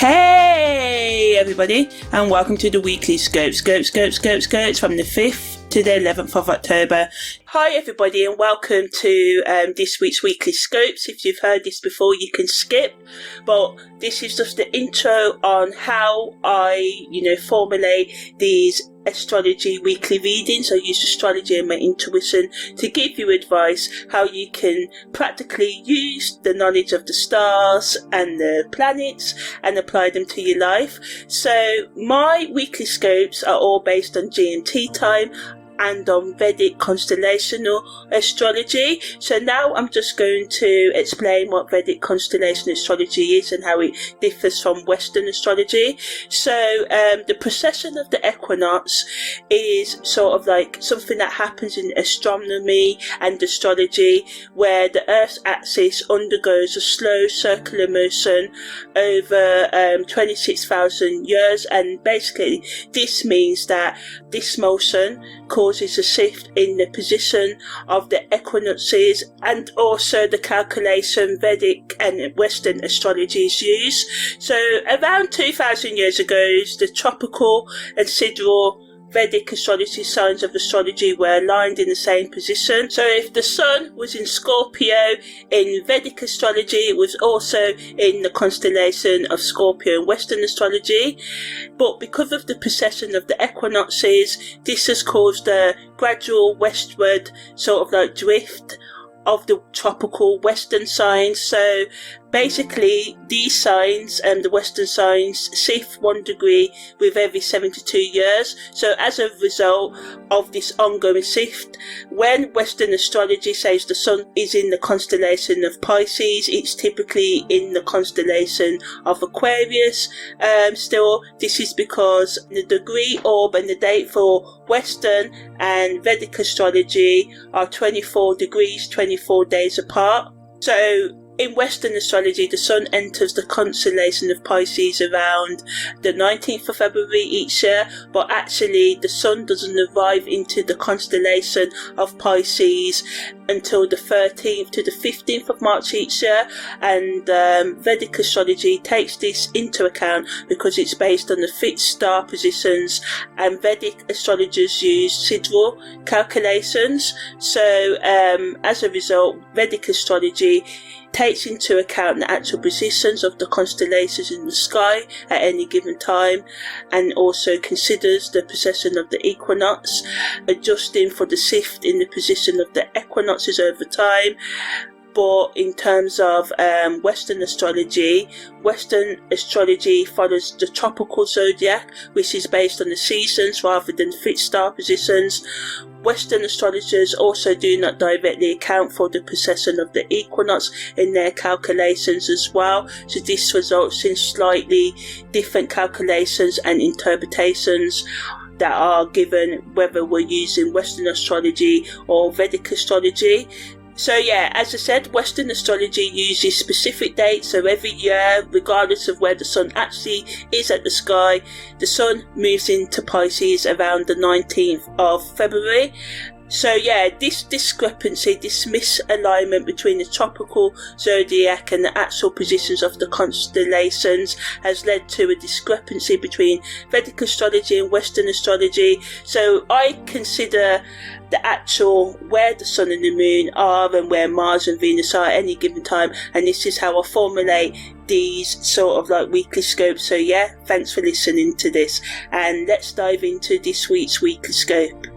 Hey everybody, and welcome to the weekly scopes from the 5th to the 11th of October. Hi everybody, and welcome to this week's weekly scopes. If you've heard this before, you can skip, but this is just the intro on how I formulate these astrology weekly readings. I use astrology and my intuition to give you advice how you can practically use the knowledge of the stars and the planets and apply them to your life. So my weekly scopes are all based on GMT time and on Vedic Constellational Astrology. So now I'm just going to explain what Vedic Constellation Astrology is and how it differs from Western astrology. So the precession of the equinox is sort of like something that happens in astronomy and astrology, where the Earth's axis undergoes a slow circular motion over 26,000 years, and basically this means that this motion causes a shift in the position of the equinoxes and also the calculation Vedic and Western astrologies use. So around 2,000 years ago, the tropical and sidereal Vedic astrology signs of astrology were aligned in the same position. So if the sun was in Scorpio in Vedic astrology, it was also in the constellation of Scorpio in Western astrology. But because of the precession of the equinoxes, this has caused a gradual westward sort of like drift of the tropical Western signs. So basically these signs and the Western signs shift 1 degree with every 72 years. So as a result of this ongoing shift, when Western astrology says the sun is in the constellation of Pisces, it's typically in the constellation of Aquarius. Still, this is because the degree, orb and the date for Western and Vedic astrology are 24 degrees, 24 days apart. So in Western astrology, the sun enters the constellation of Pisces around the 19th of February each year, but actually the sun doesn't arrive into the constellation of Pisces until the 13th to the 15th of March each year, and Vedic astrology takes this into account because it's based on the fixed star positions, and Vedic astrologers use sidereal calculations. So as a result, Vedic astrology takes into account the actual positions of the constellations in the sky at any given time, and also considers the precession of the equinox, adjusting for the shift in the position of the equinoxes over time. But in terms of Western astrology follows the tropical zodiac, which is based on the seasons rather than fixed star positions. Western astrologers also do not directly account for the precession of the equinox in their calculations as well, so this results in slightly different calculations and interpretations that are given whether we're using Western astrology or Vedic astrology. So yeah, as I said, Western astrology uses specific dates, so every year, regardless of where the sun actually is at the sky, the sun moves into Pisces around the 19th of February. So yeah, this discrepancy, this misalignment between the tropical zodiac and the actual positions of the constellations has led to a discrepancy between Vedic astrology and Western astrology. So I consider the actual where the sun and the moon are and where Mars and Venus are at any given time, and this is how I formulate these sort of like weekly scopes. So yeah, thanks for listening to this, and let's dive into this week's weekly scope.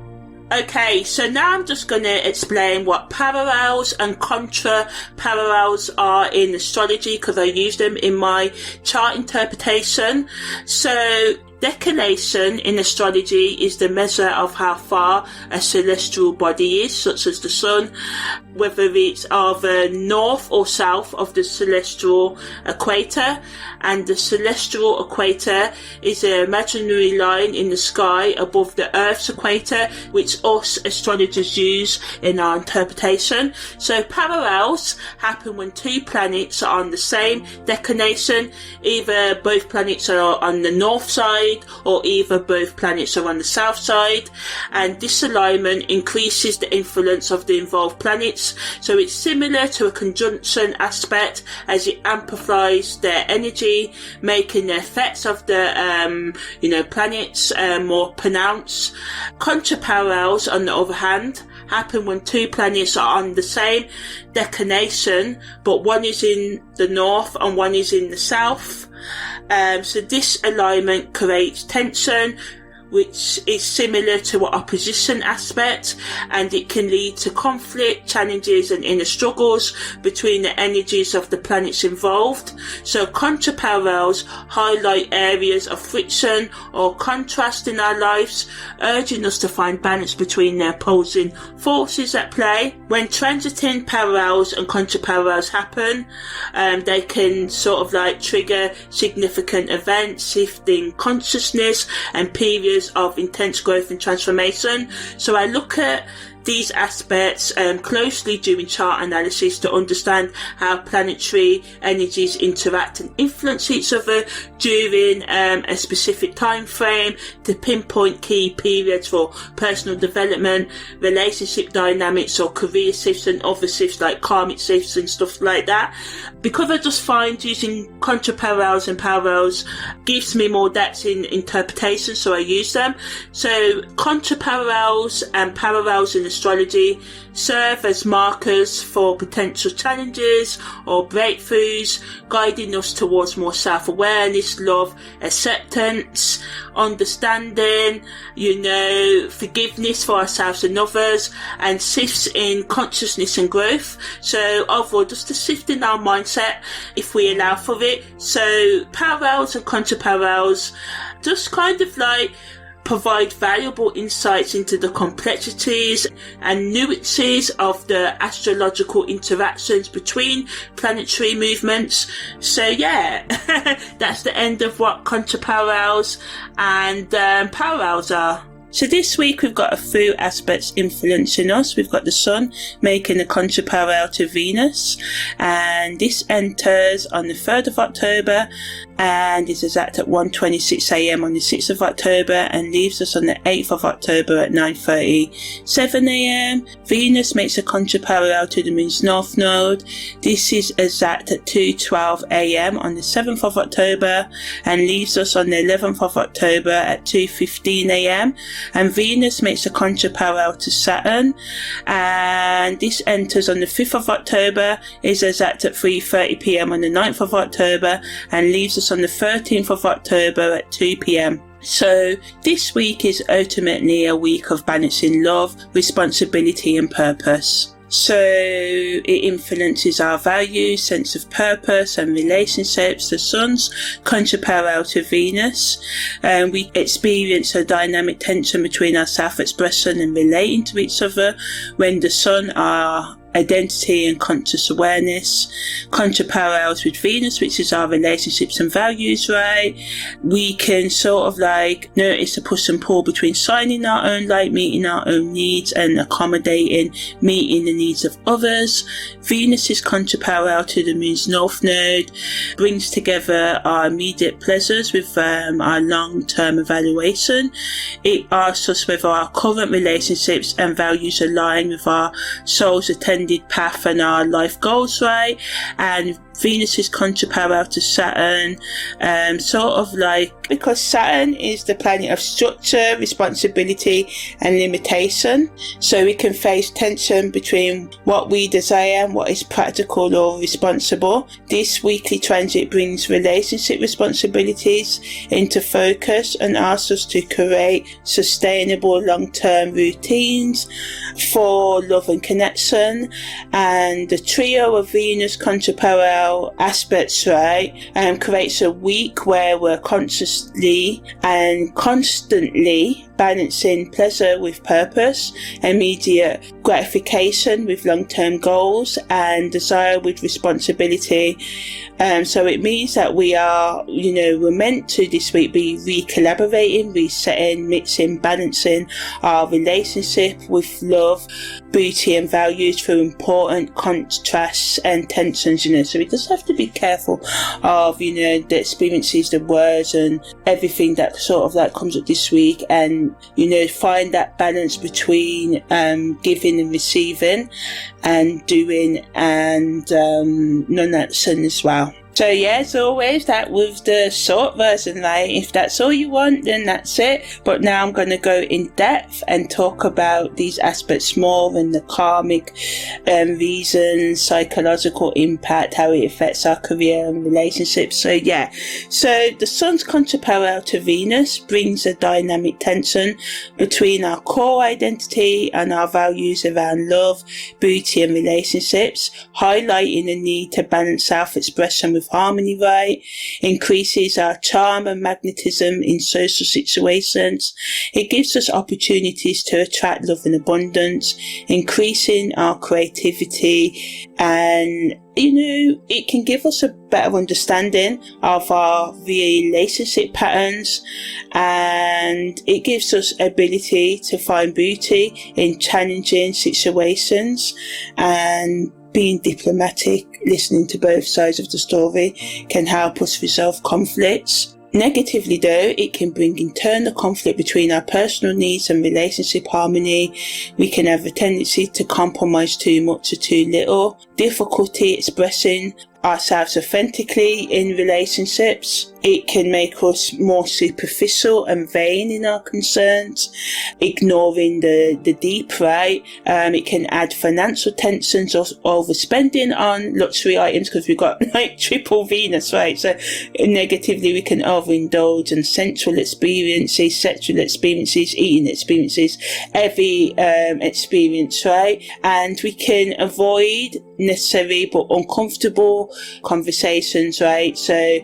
Okay, so now I'm just going to explain what parallels and contra parallels are in astrology, because I use them in my chart interpretation. So declination in astrology is the measure of how far a celestial body is, such as the sun, whether it's either north or south of the celestial equator. And the celestial equator is an imaginary line in the sky above the Earth's equator, which us astrologers use in our interpretation. So parallels happen when two planets are on the same declination, either both planets are on the north side side, or either both planets are on the south side, and this alignment increases the influence of the involved planets. So it's similar to a conjunction aspect, as it amplifies their energy, making the effects of the planets more pronounced. Contraparallels, on the other hand, happen when two planets are on the same declination, but one is in the north and one is in the south. So this alignment creates tension, which is similar to an opposition aspect, and it can lead to conflict, challenges and inner struggles between the energies of the planets involved. So contraparallels highlight areas of friction or contrast in our lives, urging us to find balance between the opposing forces at play. When transiting parallels and contraparallels happen, they can sort of like trigger significant events, shifting consciousness and periods of intense growth and transformation. So I look at these aspects closely during chart analysis to understand how planetary energies interact and influence each other during a specific time frame, to pinpoint key periods for personal development, relationship dynamics or career shifts, and other shifts like karmic shifts and stuff like that. Because I just find using contraparallels and parallels gives me more depth in interpretation, so I use them. So contraparallels and parallels in astrology serve as markers for potential challenges or breakthroughs, guiding us towards more self-awareness, love, acceptance, understanding, forgiveness for ourselves and others, and shifts in consciousness and growth. So overall, just a shift in our mindset if we allow for it. So parallels and contraparallels just kind of like provide valuable insights into the complexities and nuances of the astrological interactions between planetary movements. So yeah, that's the end of what contraparallels and parallels are. So this week we've got a few aspects influencing us. We've got the Sun making a contraparallel to Venus, and this enters on the 3rd of October and is exact at 1:26 a.m. on the 6th of October and leaves us on the 8th of October at 9:37 a.m. Venus makes a contraparallel to the Moon's North Node. This is exact at 2:12 a.m. on the 7th of October and leaves us on the 11th of October at 2:15 a.m. And Venus makes a contraparallel to Saturn, and this enters on the 5th of October, is exact at 3:30 p.m. on the 9th of October and leaves us on the 13th of October at 2 p.m. So this week is ultimately a week of balancing love, responsibility and purpose. So it influences our values, sense of purpose and relationships. The Sun's contraparallel to Venus. We experience a dynamic tension between our self-expression and relating to each other when the Sun, our identity and conscious awareness, contraparallels with Venus, which is our relationships and values, right? We can sort of like notice the push and pull between signing our own light, meeting our own needs and accommodating, meeting the needs of others. Venus's contraparallel to the Moon's North Node brings together our immediate pleasures with our long-term evaluation. It asks us whether our current relationships and values align with our soul's intended path and our life goals, right? And Venus's contraparallel to Saturn, sort of like, because Saturn is the planet of structure, responsibility and limitation, so we can face tension between what we desire and what is practical or responsible. This weekly transit brings relationship responsibilities into focus and asks us to create sustainable long-term routines for love and connection. And the trio of Venus contraparallel aspects, right, creates a week where we're consciously and constantly balancing pleasure with purpose, immediate gratification with long-term goals, and desire with responsibility. So it means that we are, we're meant to this week be recollaborating, resetting, mixing, balancing our relationship with love, beauty and values through important contrasts and tensions, so we just have to be careful of, the experiences, the words and everything that sort of like comes up this week, and, find that balance between giving and receiving, and doing and non-action as well. So yeah, as always, that was the short version, right? If that's all you want, then that's it. But now I'm going to go in depth and talk about these aspects more, and the karmic reasons, psychological impact, how it affects our career and relationships. So yeah, so the sun's contraparallel to Venus brings a dynamic tension between our core identity and our values around love, beauty and relationships, highlighting the need to balance self-expression with harmony, right? Increases our charm and magnetism in social situations. It gives us opportunities to attract love and abundance, increasing our creativity, and it can give us a better understanding of our relationship patterns, and it gives us ability to find beauty in challenging situations, and being diplomatic, listening to both sides of the story can help us resolve conflicts. Negatively though, it can bring internal conflict between our personal needs and relationship harmony. We can have a tendency to compromise too much or too little, difficulty expressing ourselves authentically in relationships. It can make us more superficial and vain in our concerns, ignoring the deep, right? It can add financial tensions or overspending on luxury items, because we've got like triple Venus, right? So negatively, we can overindulge in sensual experiences, sexual experiences, eating experiences, every experience, right? And we can avoid necessary but uncomfortable conversations, right? So,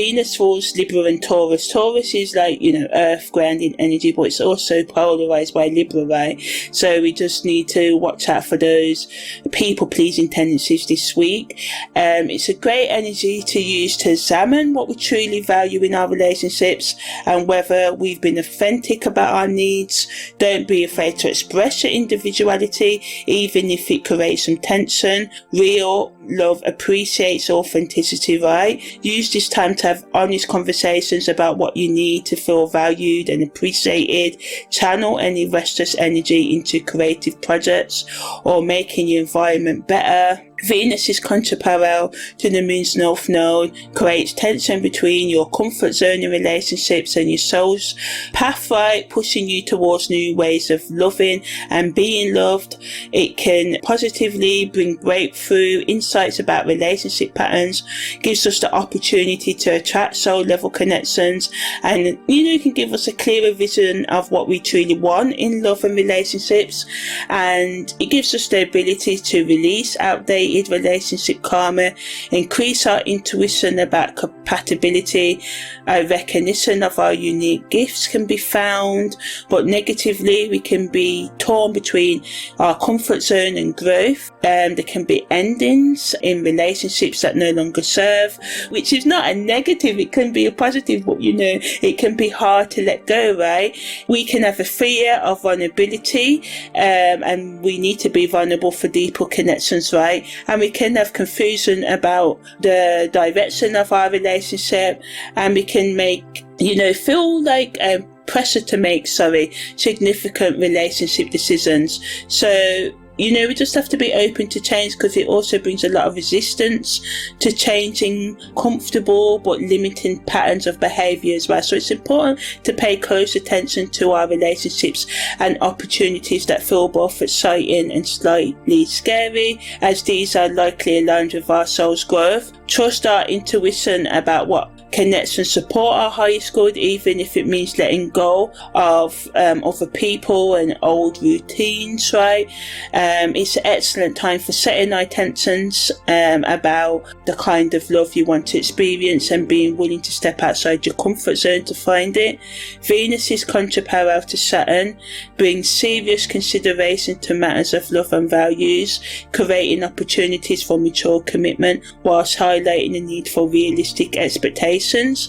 Venus rules Libra and Taurus. Taurus is like, earth grounding energy, but it's also polarized by Libra, right? So we just need to watch out for those people-pleasing tendencies this week. It's a great energy to use to examine what we truly value in our relationships and whether we've been authentic about our needs. Don't be afraid to express your individuality, even if it creates some tension. Real love appreciates authenticity, right? Use this time to have honest conversations about what you need to feel valued and appreciated. Channel any restless energy into creative projects or making your environment better. Venus is contraparallel to the moon's north node, creates tension between your comfort zone in relationships and your soul's path, right, pushing you towards new ways of loving and being loved. It can positively bring breakthrough insights about relationship patterns, gives us the opportunity to attract soul level connections, and can give us a clearer vision of what we truly want in love and relationships, and it gives us the ability to release outdated relationship karma, increase our intuition about compatibility. A recognition of our unique gifts can be found, but negatively we can be torn between our comfort zone and growth. There can be endings in relationships that no longer serve, which is not a negative, it can be a positive, but it can be hard to let go, right? We can have a fear of vulnerability, and we need to be vulnerable for deeper connections, right? And we can have confusion about the direction of our relationship, and we can feel like pressure to make significant relationship decisions. So we just have to be open to change, because it also brings a lot of resistance to changing comfortable but limiting patterns of behaviour as well. So it's important to pay close attention to our relationships and opportunities that feel both exciting and slightly scary, as these are likely aligned with our soul's growth. Trust our intuition about what connects and support our highest good, even if it means letting go of other people and old routines, right? It's an excellent time for setting our intentions about the kind of love you want to experience and being willing to step outside your comfort zone to find it. Venus's contra parallel to Saturn brings serious consideration to matters of love and values, creating opportunities for mature commitment whilst highlighting the need for realistic expectations.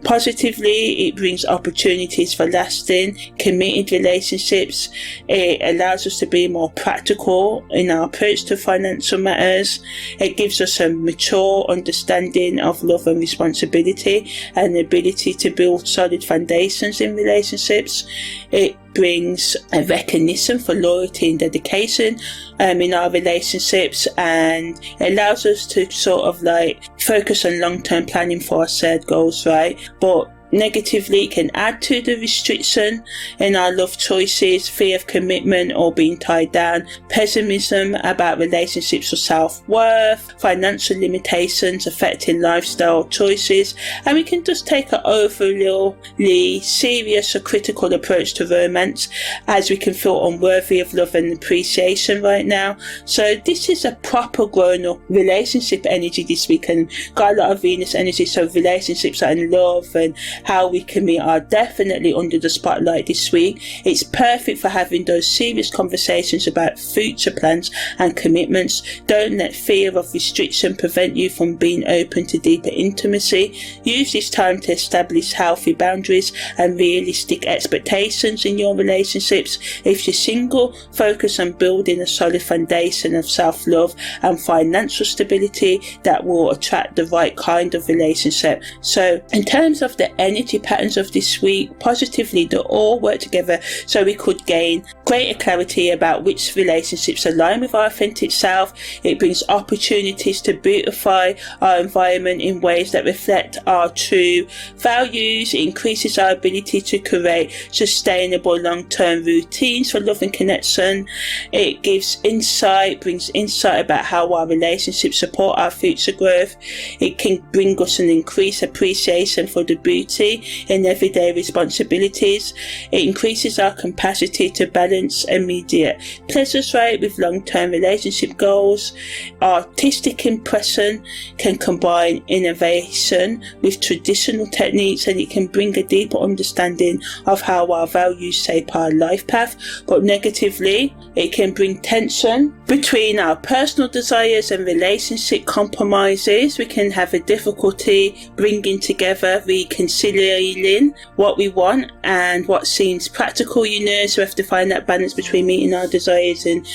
Positively, it brings opportunities for lasting, committed relationships. It allows us to be more practical in our approach to financial matters. It gives us a mature understanding of love and responsibility and the ability to build solid foundations in relationships. It brings a recognition for loyalty and dedication in our relationships, and it allows us to sort of like focus on long-term planning for our shared goals, right? But negatively, it can add to the restriction in our love choices, fear of commitment or being tied down, pessimism about relationships or self-worth, financial limitations affecting lifestyle choices, and we can just take an overly serious or critical approach to romance, as we can feel unworthy of love and appreciation right now. So this is a proper grown-up relationship energy this week, and got a lot of Venus energy, so relationships and love and how we commit are definitely under the spotlight this week. It's perfect for having those serious conversations about future plans and commitments. Don't let fear of restriction prevent you from being open to deeper intimacy. Use this time to establish healthy boundaries and realistic expectations in your relationships. If you're single, focus on building a solid foundation of self-love and financial stability that will attract the right kind of relationship. So in terms of the energy patterns of this week, positively, they all work together so we could gain greater clarity about which relationships align with our authentic self. It brings opportunities to beautify our environment in ways that reflect our true values. It increases our ability to create sustainable long-term routines for love and connection. It gives insight, brings insight about how our relationships support our future growth. It can bring us an increased appreciation for the beauty in everyday responsibilities. It increases our capacity to balance immediate pleasures, right, with long-term relationship goals. Artistic impression can combine innovation with traditional techniques, and it can bring a deeper understanding of how our values shape our life path. But negatively, it can bring tension between our personal desires and relationship compromises. We can have a difficulty bringing together, reconciling what we want and what seems practical, so we have to find that balance between meeting our desires and,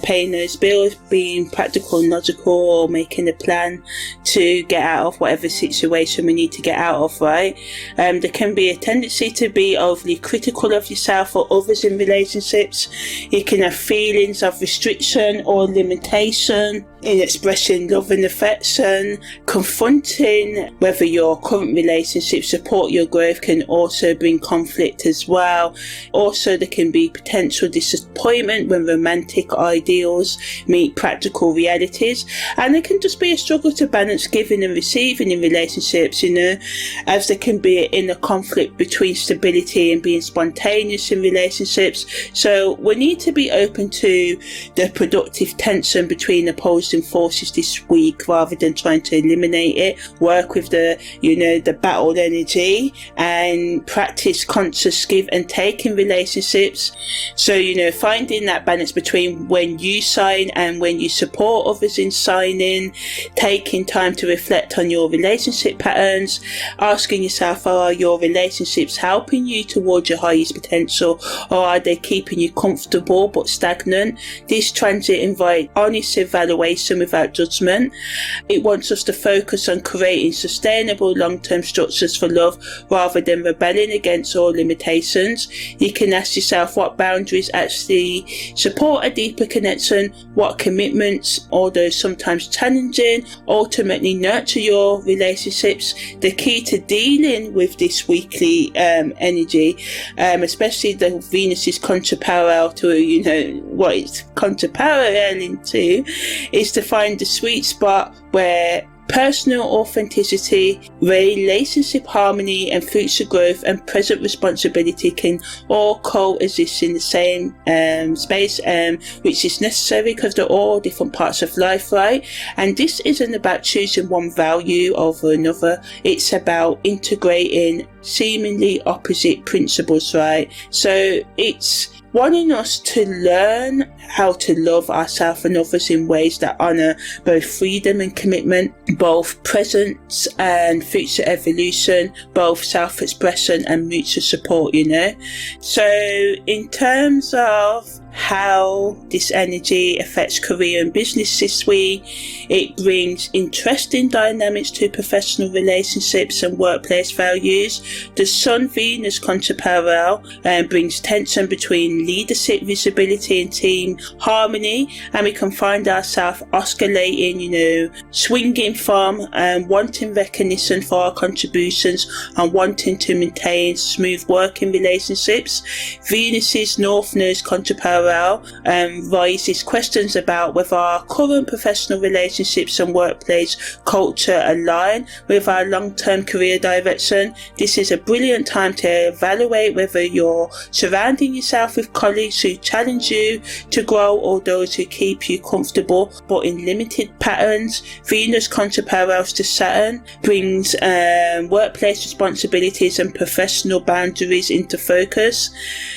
paying those bills, being practical and logical, or making a plan to get out of whatever situation we need to get out of, right? There can be a tendency to be overly critical of yourself or others in relationships. You can have feelings of restriction or limitation in expressing love and affection. Confronting whether your current relationships support your growth can also bring conflict as well. Also, there can be potential disappointment when romantic ideals meet practical realities, and there can just be a struggle to balance giving and receiving in relationships, as there can be an inner conflict between stability and being spontaneous in relationships. So we need to be open to the productive tension between opposing forces this week, rather than trying to eliminate it. Work with the battle energy and practice conscious give and take in relationships. So finding that balance between when you sign and when you support others in signing, taking time to reflect on your relationship patterns, asking yourself, are your relationships helping you towards your highest potential, or are they keeping you comfortable but stagnant? This transit invites honest evaluation without judgment. It wants us to focus on creating sustainable long-term structures for love rather than rebelling against all limitations. You can ask yourself what boundaries actually support a deeper connection, what commitments, although sometimes challenging, ultimately nurture your relationships. The key to dealing with this weekly energy, especially the Venus is contra parallel to what it's contra parallel into, is to find the sweet spot where personal authenticity, relationship harmony, and future growth and present responsibility can all coexist in the same space, which is necessary because they're all different parts of life, right? And this isn't about choosing one value over another. It's about integrating seemingly opposite principles, right? So it's wanting us to learn how to love ourselves and others in ways that honour both freedom and commitment, both present and future evolution, both self-expression and mutual support, you know. So in terms of how this energy affects career and business this week, it brings interesting dynamics to professional relationships and workplace values. The Sun-Venus contra-parallel brings tension between leadership, visibility and team harmony, and we can find ourselves oscillating, you know, swinging from wanting recognition for our contributions and wanting to maintain smooth working relationships. Venus's North Node contra-parallel raises questions about whether our current professional relationships and workplace culture align with our long-term career direction. This is a brilliant time to evaluate whether you're surrounding yourself with colleagues who challenge you to grow or those who keep you comfortable but in limited patterns. Venus contra-parallels to Saturn brings workplace responsibilities and professional boundaries into focus.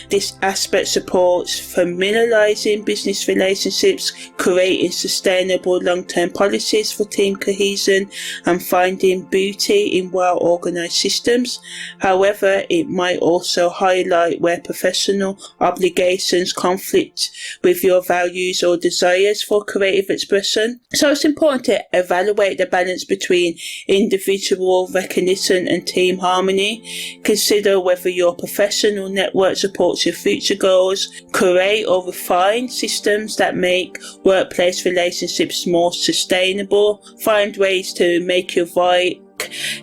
This aspect supports familiarizing business relationships, creating sustainable long-term policies for team cohesion, and finding beauty in well-organized systems. However, it might also highlight where professional obligations conflict with your values or desires for creative expression. So it's important to evaluate the balance between individual recognition and team harmony. Consider whether your professional network supports your future goals. Create or refine systems that make workplace relationships more sustainable. Find ways to make your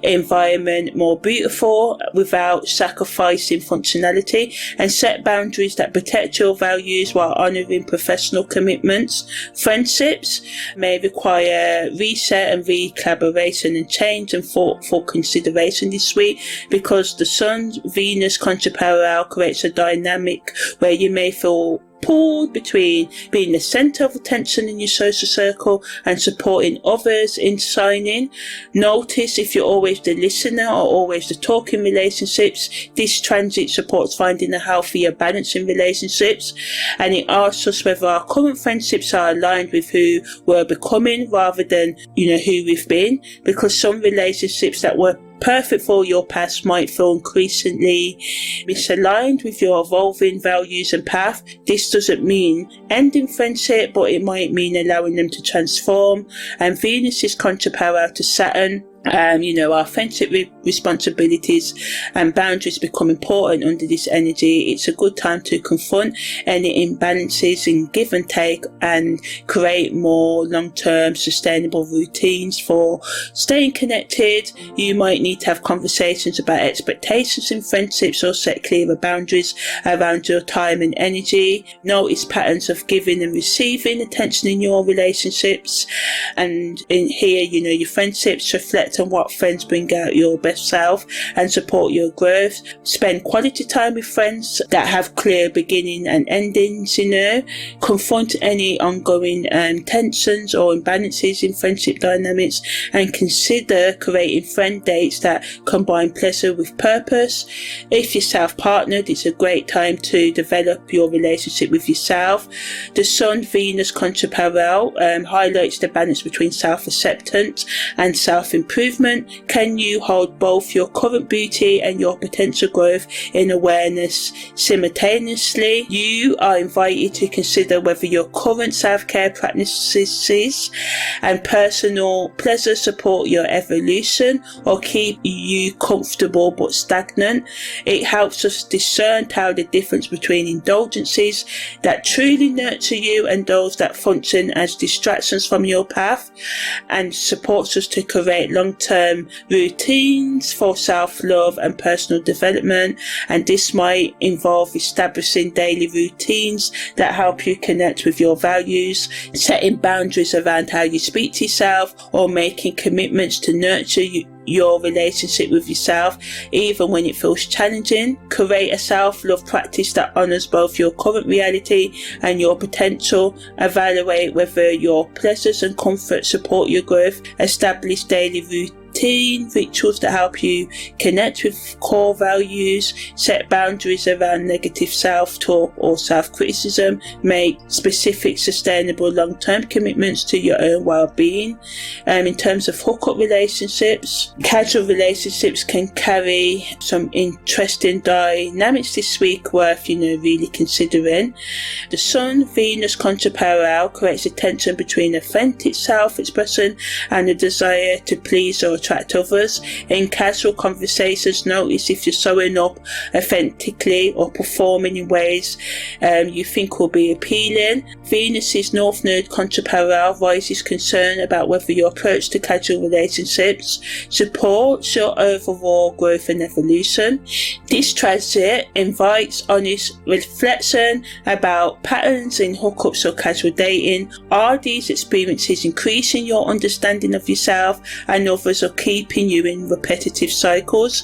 environment more beautiful without sacrificing functionality, and set boundaries that protect your values while honouring professional commitments. Friendships may require reset and re-collaboration and change and thoughtful consideration this week, because the Sun-Venus contra-parallel creates a dynamic where you may feel pulled between being the centre of attention in your social circle and supporting others in signing. Notice if you're always the listener or always the talking relationships. This transit supports finding a healthier balance in relationships, and it asks us whether our current friendships are aligned with who we're becoming rather than, you know, who we've been, because some relationships that were perfect for your past might feel increasingly misaligned with your evolving values and path. This doesn't mean ending friendship, but it might mean allowing them to transform. And Venus is contra-parallel to Saturn. Our friendship responsibilities and boundaries become important under this energy. It's a good time to confront any imbalances in give and take and create more long-term sustainable routines for staying connected. You might need to have conversations about expectations in friendships or set clearer boundaries around your time and energy. Notice patterns of giving and receiving attention in your relationships, and in here, your friendships reflect on what friends bring out your best self and support your growth. Spend quality time with friends that have clear beginning and endings. Confront any ongoing tensions or imbalances in friendship dynamics, and consider creating friend dates that combine pleasure with purpose. If you're self-partnered, it's a great time to develop your relationship with yourself. The Sun-Venus contra-parallel highlights the balance between self-acceptance and self-improvement. Can you hold both your current beauty and your potential growth in awareness simultaneously? You are invited to consider whether your current self-care practices and personal pleasure support your evolution or keep you comfortable but stagnant. It helps us discern the difference between indulgences that truly nurture you and those that function as distractions from your path, and supports us to create long long-term routines for self-love and personal development, and this might involve establishing daily routines that help you connect with your values, setting boundaries around how you speak to yourself, or making commitments to nurture your relationship with yourself even when it feels challenging. Create a self-love practice that honours both your current reality and your potential. Evaluate whether your pleasures and comfort support your growth. Establish daily routine rituals that help you connect with core values. Set boundaries around negative self-talk or self-criticism. Make specific, sustainable, long-term commitments to your own well-being. In terms of hookup relationships, casual relationships can carry some interesting dynamics this week worth, really considering. The Sun-Venus contra-parallel creates a tension between authentic self-expression and a desire to please or attract others. In casual conversations, notice if you're showing up authentically or performing in ways you think will be appealing. Venus's North Node contra-parallel raises concern about whether your approach to casual relationships supports your overall growth and evolution. This transit invites honest reflection about patterns in hookups or casual dating. Are these experiences increasing your understanding of yourself and others, or keeping you in repetitive cycles?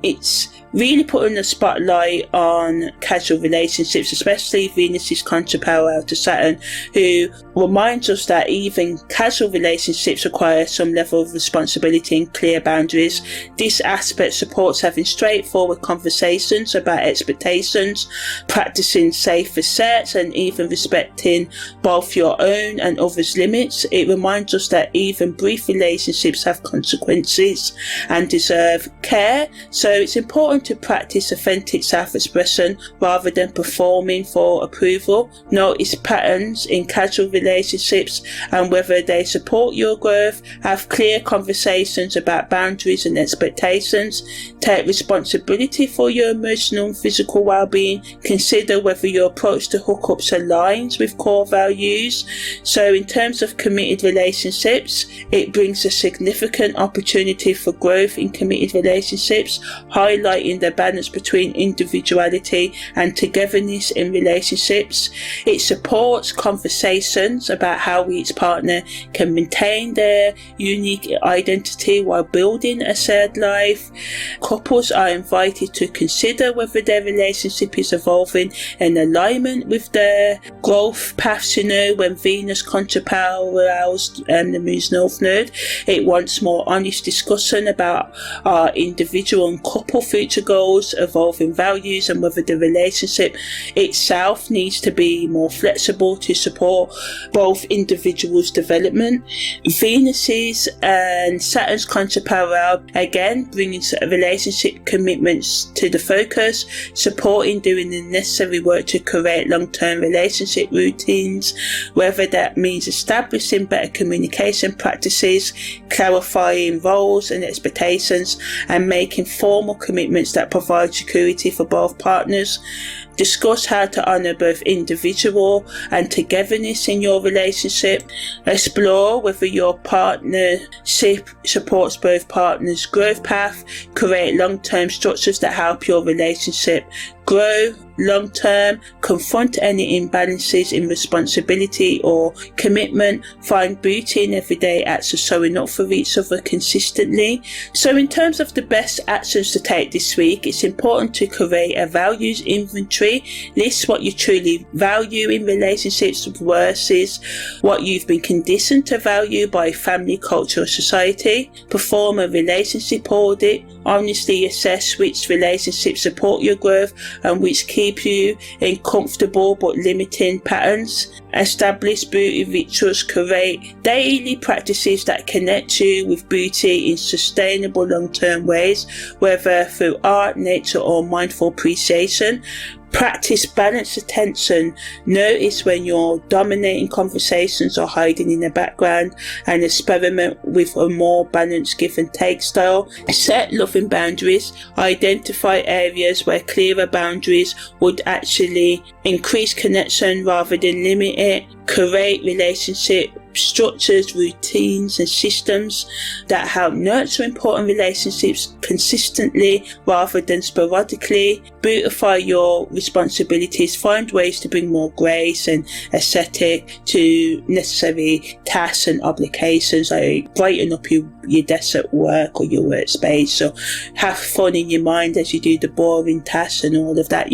It's really putting a spotlight on casual relationships, especially Venus's contra-parallel to Saturn, who reminds us that even casual relationships require some level of responsibility and clear boundaries. This aspect supports having straightforward conversations about expectations, practicing safer sets, and even respecting both your own and others' limits. It reminds us that even brief relationships have consequences and deserve care, so it's important to practice authentic self-expression rather than performing for approval. Notice patterns in casual relationships and whether they support your growth. Have clear conversations about boundaries and expectations. Take responsibility for your emotional and physical well-being. Consider whether your approach to hookups aligns with core values. So in terms of committed relationships, it brings a significant opportunity for growth in committed relationships, highlighting the balance between individuality and togetherness in relationships. It supports conversations about how each partner can maintain their unique identity while building a shared life. Couples are invited to consider whether their relationship is evolving in alignment with their growth paths. When Venus contra-parallels the Moon's North Node, it wants more honest discussion about our individual and couple future goals, evolving values, and whether the relationship itself needs to be more flexible to support both individuals' development. Venus's and Saturn's contra-parallel, again bringing relationship commitments to the focus, supporting doing the necessary work to create long-term relationship routines, whether that means establishing better communication practices, clarifying roles and expectations, and making formal commitments that provide security for both partners. Discuss how to honour both individual and togetherness in your relationship. Explore whether your partnership supports both partners' growth path. Create long-term structures that help your relationship grow long-term. Confront any imbalances in responsibility or commitment. Find beauty in everyday acts of showing up for each other consistently. So in terms of the best actions to take this week, it's important to create a values inventory. List what you truly value in relationships versus what you've been conditioned to value by family, culture or society. Perform a relationship audit. Honestly assess which relationships support your growth and which keep you in comfortable but limiting patterns. Establish beauty rituals. Create daily practices that connect you with beauty in sustainable long-term ways, whether through art, nature or mindful appreciation. Practice balanced attention. Notice when you're dominating conversations or hiding in the background, and experiment with a more balanced give and take style. Set loving boundaries. Identify areas where clearer boundaries would actually increase connection rather than limit it. Create relationship structures, routines and systems that help nurture important relationships consistently rather than sporadically. Beautify your responsibilities, find ways to bring more grace and aesthetic to necessary tasks and obligations, like brighten up your desk at work or your workspace. So have fun in your mind as you do the boring tasks and all of that,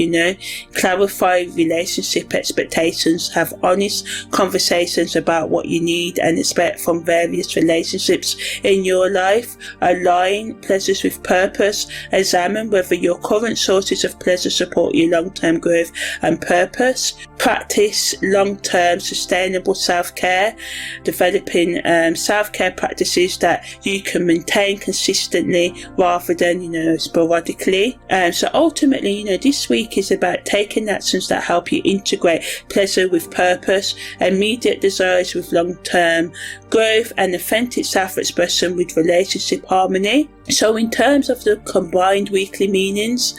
Clarify relationship expectations, have honest conversations about what you need and expect from various relationships in your life. Align pleasures with purpose, examine whether your current sources of pleasure support your long-term growth and purpose. Practice long-term sustainable self-care, developing self-care practices that you can maintain consistently rather than sporadically. So ultimately, this week is about taking actions that help you integrate pleasure with purpose, immediate desires with long-term growth, and authentic self-expression with relationship harmony. So in terms of the combined weekly meanings,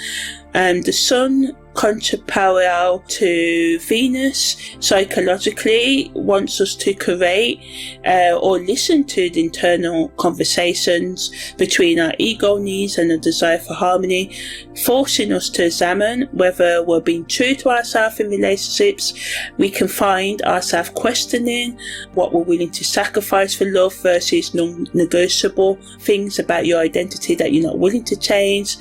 the Sun contraparallel to Venus psychologically wants us to create or listen to the internal conversations between our ego needs and a desire for harmony, forcing us to examine whether we're being true to ourselves in relationships. We can find ourselves questioning what we're willing to sacrifice for love versus non-negotiable things about your identity that you're not willing to change.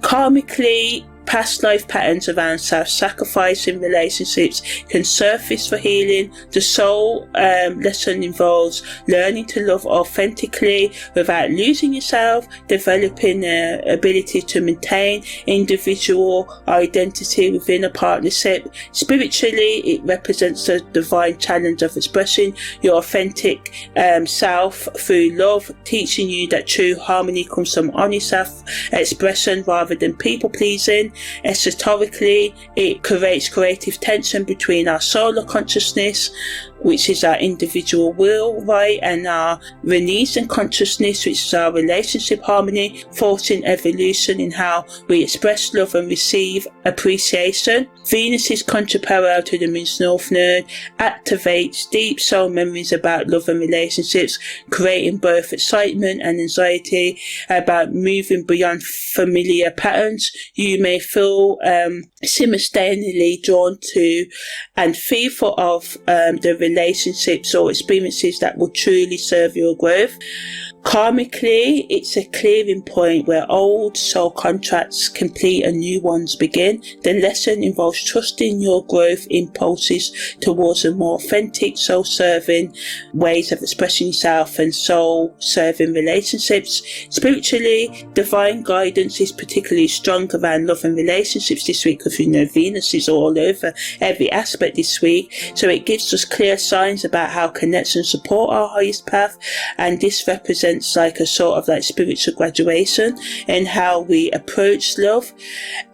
Karmically, past life patterns around self-sacrifice in relationships can surface for healing. The soul lesson involves learning to love authentically without losing yourself, developing the ability to maintain individual identity within a partnership. Spiritually, it represents the divine challenge of expressing your authentic self through love, teaching you that true harmony comes from honest self-expression rather than people-pleasing. Esoterically, it creates creative tension between our solar consciousness, which is our individual will, right, and our Renaissance consciousness, which is our relationship harmony, forcing evolution in how we express love and receive appreciation. Venus's contraparallel to the moon's north node activates deep soul memories about love and relationships, creating both excitement and anxiety about moving beyond familiar patterns. You may feel simultaneously drawn to and fearful of the relationships or experiences that will truly serve your growth. Karmically, it's a clearing point where old soul contracts complete and new ones begin. The lesson involves trusting your growth impulses towards a more authentic, soul-serving ways of expressing yourself and soul-serving relationships. Spiritually, divine guidance is particularly strong around love and relationships this week because Venus is all over every aspect this week. So it gives us clear signs about how connections support our highest path, and this represents like a sort of like spiritual graduation in how we approach love.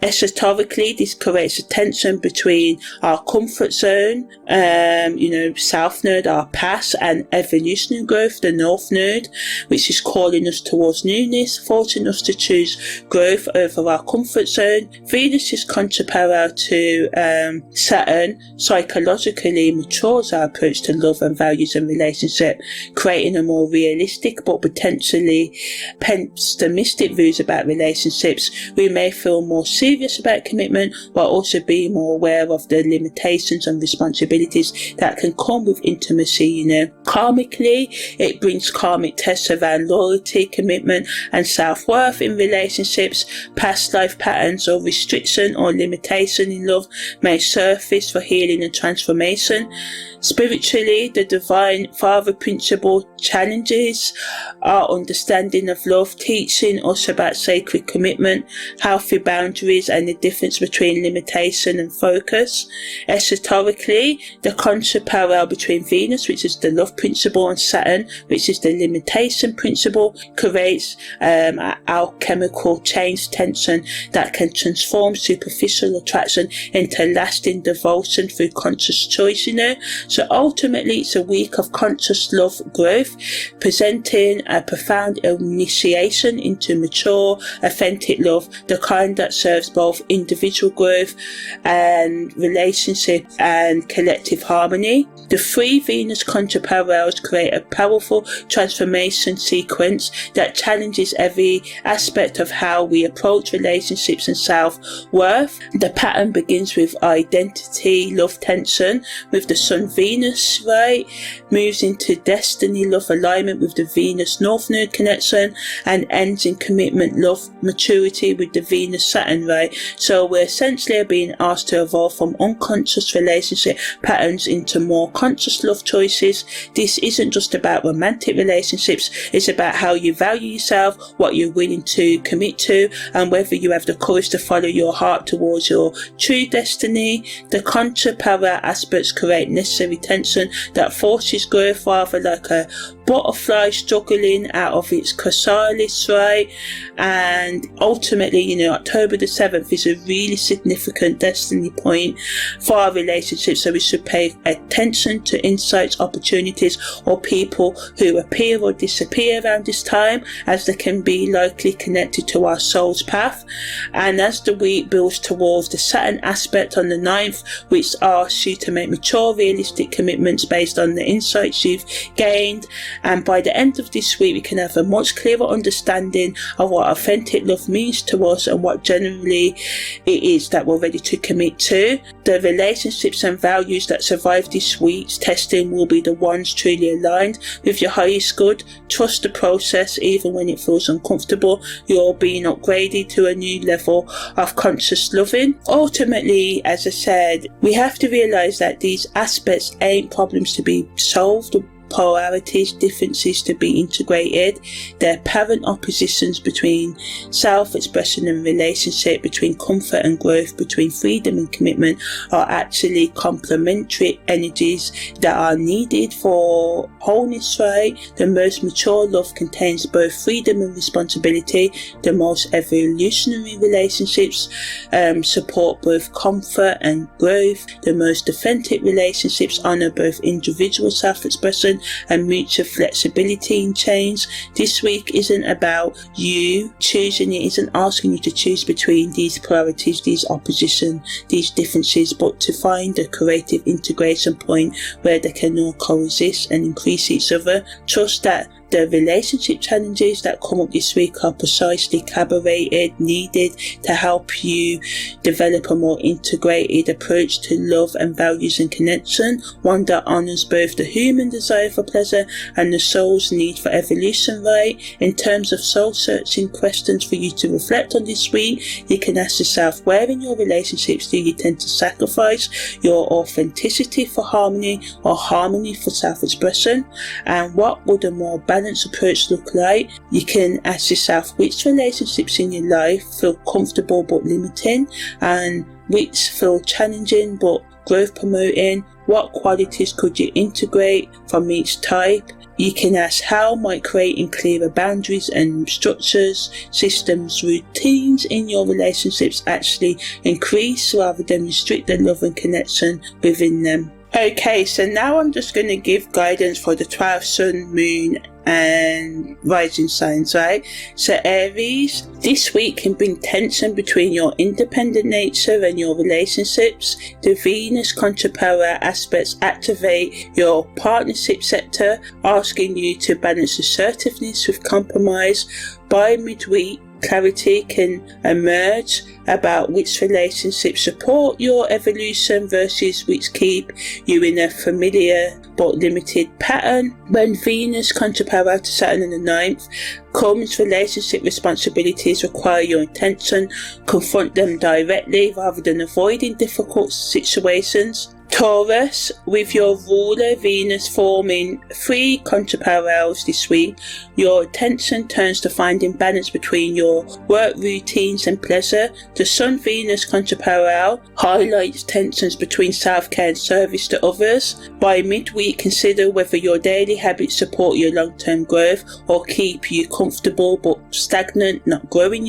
Esoterically, this creates a tension between our comfort zone, south node, our past, and evolutionary growth, the north node, which is calling us towards newness, forcing us to choose growth over our comfort zone. Venus is contraparallel to Saturn, psychologically matures our approach to love and values and relationship, creating a more realistic but potentially pessimistic views about relationships. We may feel more serious about commitment while also being more aware of the limitations and responsibilities that can come with intimacy. Karmically, it brings karmic tests around loyalty, commitment and self-worth in relationships. Past life patterns or restriction or limitation in love may surface for healing and transformation. Spiritually, the divine father principle challenges our understanding of love, teaching us about sacred commitment, healthy boundaries and the difference between limitation and focus. Esoterically, the contraparallel between Venus, which is the love principle, and Saturn, which is the limitation principle, creates alchemical change tension that can transform superficial attraction into lasting devotion through conscious choice. So ultimately, it's a week of conscious love growth, presenting a profound initiation into mature, authentic love, the kind that serves both individual growth and relationship and collective harmony. The 3 Venus contra parallels create a powerful transformation sequence that challenges every aspect of how we approach relationships and self-worth. The pattern begins with identity, love tension with the Sun Venus, right? Moves into destiny, love alignment with the Venus North Node connection, and ends in commitment, love maturity with the Venus Saturn, right? So we're essentially being asked to evolve from unconscious relationship patterns into more conscious love choices. This isn't just about romantic relationships, it's about how you value yourself, what you're willing to commit to, and whether you have the courage to follow your heart towards your true destiny. The contra parallel aspects create necessary tension that forces growth, rather like a butterfly struggling out of its chrysalis, right? And ultimately, October the 7th is a really significant destiny point for our relationships, so we should pay attention to insights, opportunities, or people who appear or disappear around this time, as they can be likely connected to our soul's path. And as the week builds towards the Saturn aspect on the 9th, which asks you to make mature, realistic commitments based on the insights you've gained, and by the end of this week we can have a much clearer understanding of what authentic love means to us and what generally it is that we're ready to commit to. The relationships and values that survive this week's testing will be the ones truly aligned with your highest good. Trust the process even when it feels uncomfortable. You're being upgraded to a new level of conscious loving. Ultimately, as I said, we have to realise that these aspects ain't problems to be solved, polarities, differences to be integrated. They're apparent oppositions between self-expression and relationship, between comfort and growth, between freedom and commitment, are actually complementary energies that are needed for wholeness, right? The most mature love contains both freedom and responsibility. The most evolutionary relationships support both comfort and growth. The most authentic relationships honour both individual self-expression and mutual flexibility in change. This week isn't about you choosing, it isn't asking you to choose between these polarities, these opposition, these differences, but to find a creative integration point where they can all coexist and increase each other. Trust that the relationship challenges that come up this week are precisely calibrated, needed to help you develop a more integrated approach to love and values and connection, one that honours both the human desire for pleasure and the soul's need for evolution, right? In terms of soul-searching questions for you to reflect on this week, you can ask yourself, where in your relationships do you tend to sacrifice your authenticity for harmony or harmony for self-expression? And what would a more balanced approach look like? You can ask yourself which relationships in your life feel comfortable but limiting, and which feel challenging but growth promoting. What qualities could you integrate from each type? You can ask, how might creating clearer boundaries and structures, systems, routines in your relationships actually increase rather than restrict the love and connection within them? Okay, so now I'm just going to give guidance for the 12 Sun, Moon and rising signs, right? So Aries, this week can bring tension between your independent nature and your relationships. The Venus contra parallel aspects activate your partnership sector, asking you to balance assertiveness with compromise. By midweek, clarity can emerge about which relationships support your evolution versus which keep you in a familiar but limited pattern. When Venus contra parallel to Saturn on the 9th comes, relationship responsibilities require your attention. Confront them directly rather than avoiding difficult situations. Taurus, with your ruler Venus forming 3 contra parallels this week, your attention turns to finding balance between your work routines and pleasure. The Sun Venus contra parallel highlights tensions between self-care and service to others. By midweek, consider whether your daily habits support your long-term growth or keep you comfortable but stagnant, not growing,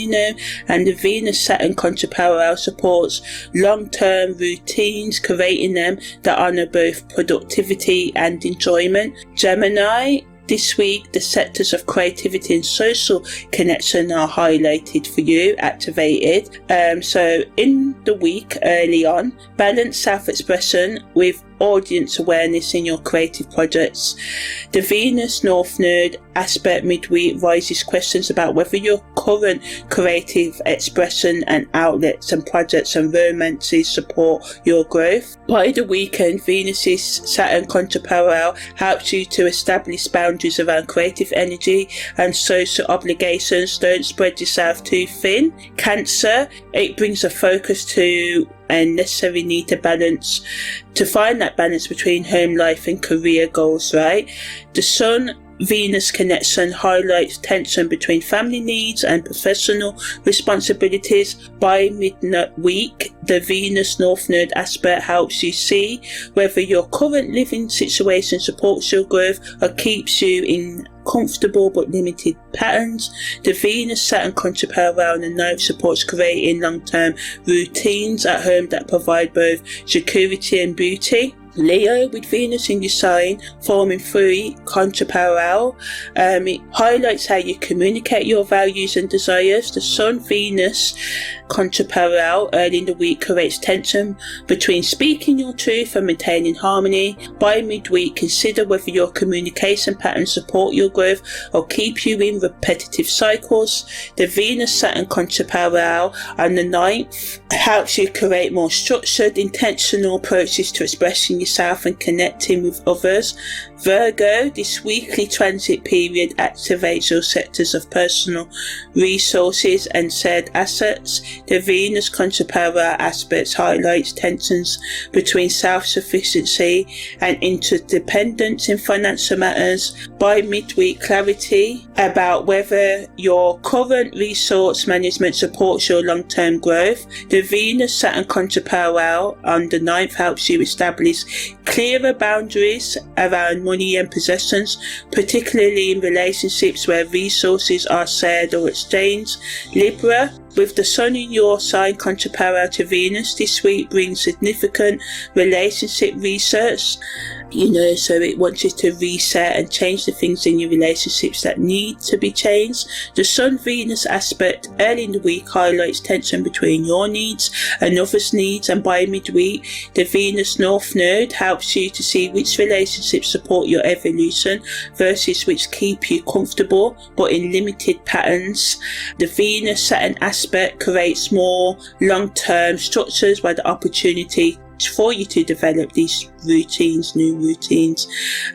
And the Venus Saturn contra parallel supports long-term routines, creating them that honour both productivity and enjoyment. Gemini, this week, the sectors of creativity and social connection are highlighted for you, activated. So in the week early on, balance self-expression with audience awareness in your creative projects. The Venus North Node aspect midweek raises questions about whether your current creative expression and outlets and projects and romances support your growth. By the weekend, Venus's Saturn contra-parallel helps you to establish boundaries around creative energy and social obligations. Don't spread yourself too thin. Cancer, it brings a focus to and necessary need to find that balance between home life and career goals, right? The Sun Venus connection highlights tension between family needs and professional responsibilities. By midweek, the Venus North Node aspect helps you see whether your current living situation supports your growth or keeps you in comfortable but limited patterns. The Venus Saturn contra-parallel on the 9th supports creating long-term routines at home that provide both security and beauty. Leo, with Venus in your sign forming 3 contra-parallel, it highlights how you communicate your values and desires. The Sun Venus contra-parallel early in the week creates tension between speaking your truth and maintaining harmony. By midweek, consider whether your communication patterns support your growth or keep you in repetitive cycles. The Venus Saturn contra-parallel on the 9th helps you create more structured, intentional approaches to expressing yourself and connecting with others. Virgo, this weekly transit period activates your sectors of personal resources and shared assets. The Venus contra-parallel aspects highlights tensions between self-sufficiency and interdependence in financial matters. By midweek, clarity about whether your current resource management supports your long-term growth. The Venus Saturn contra-parallel on the 9th helps you establish clearer boundaries around money and possessions, particularly in relationships where resources are shared or exchanged. Libra, with the Sun in your sign contra-parallel to Venus, this week brings significant relationship research. So it wants you to reset and change the things in your relationships that need to be changed. The Sun-Venus aspect early in the week highlights tension between your needs and others' needs, and by midweek, the Venus North Node helps you to see which relationships support your evolution versus which keep you comfortable but in limited patterns. The Venus-Saturn aspect creates more long-term structures where the opportunity for you to develop these routines, new routines,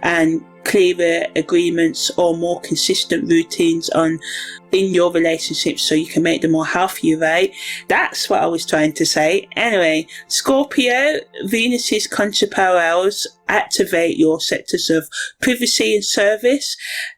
and clearer agreements or more consistent routines in your relationships so you can make them more healthy, right? That's what I was trying to say. Anyway, Scorpio, Venus's contra-parallels activate your sectors of privacy and service,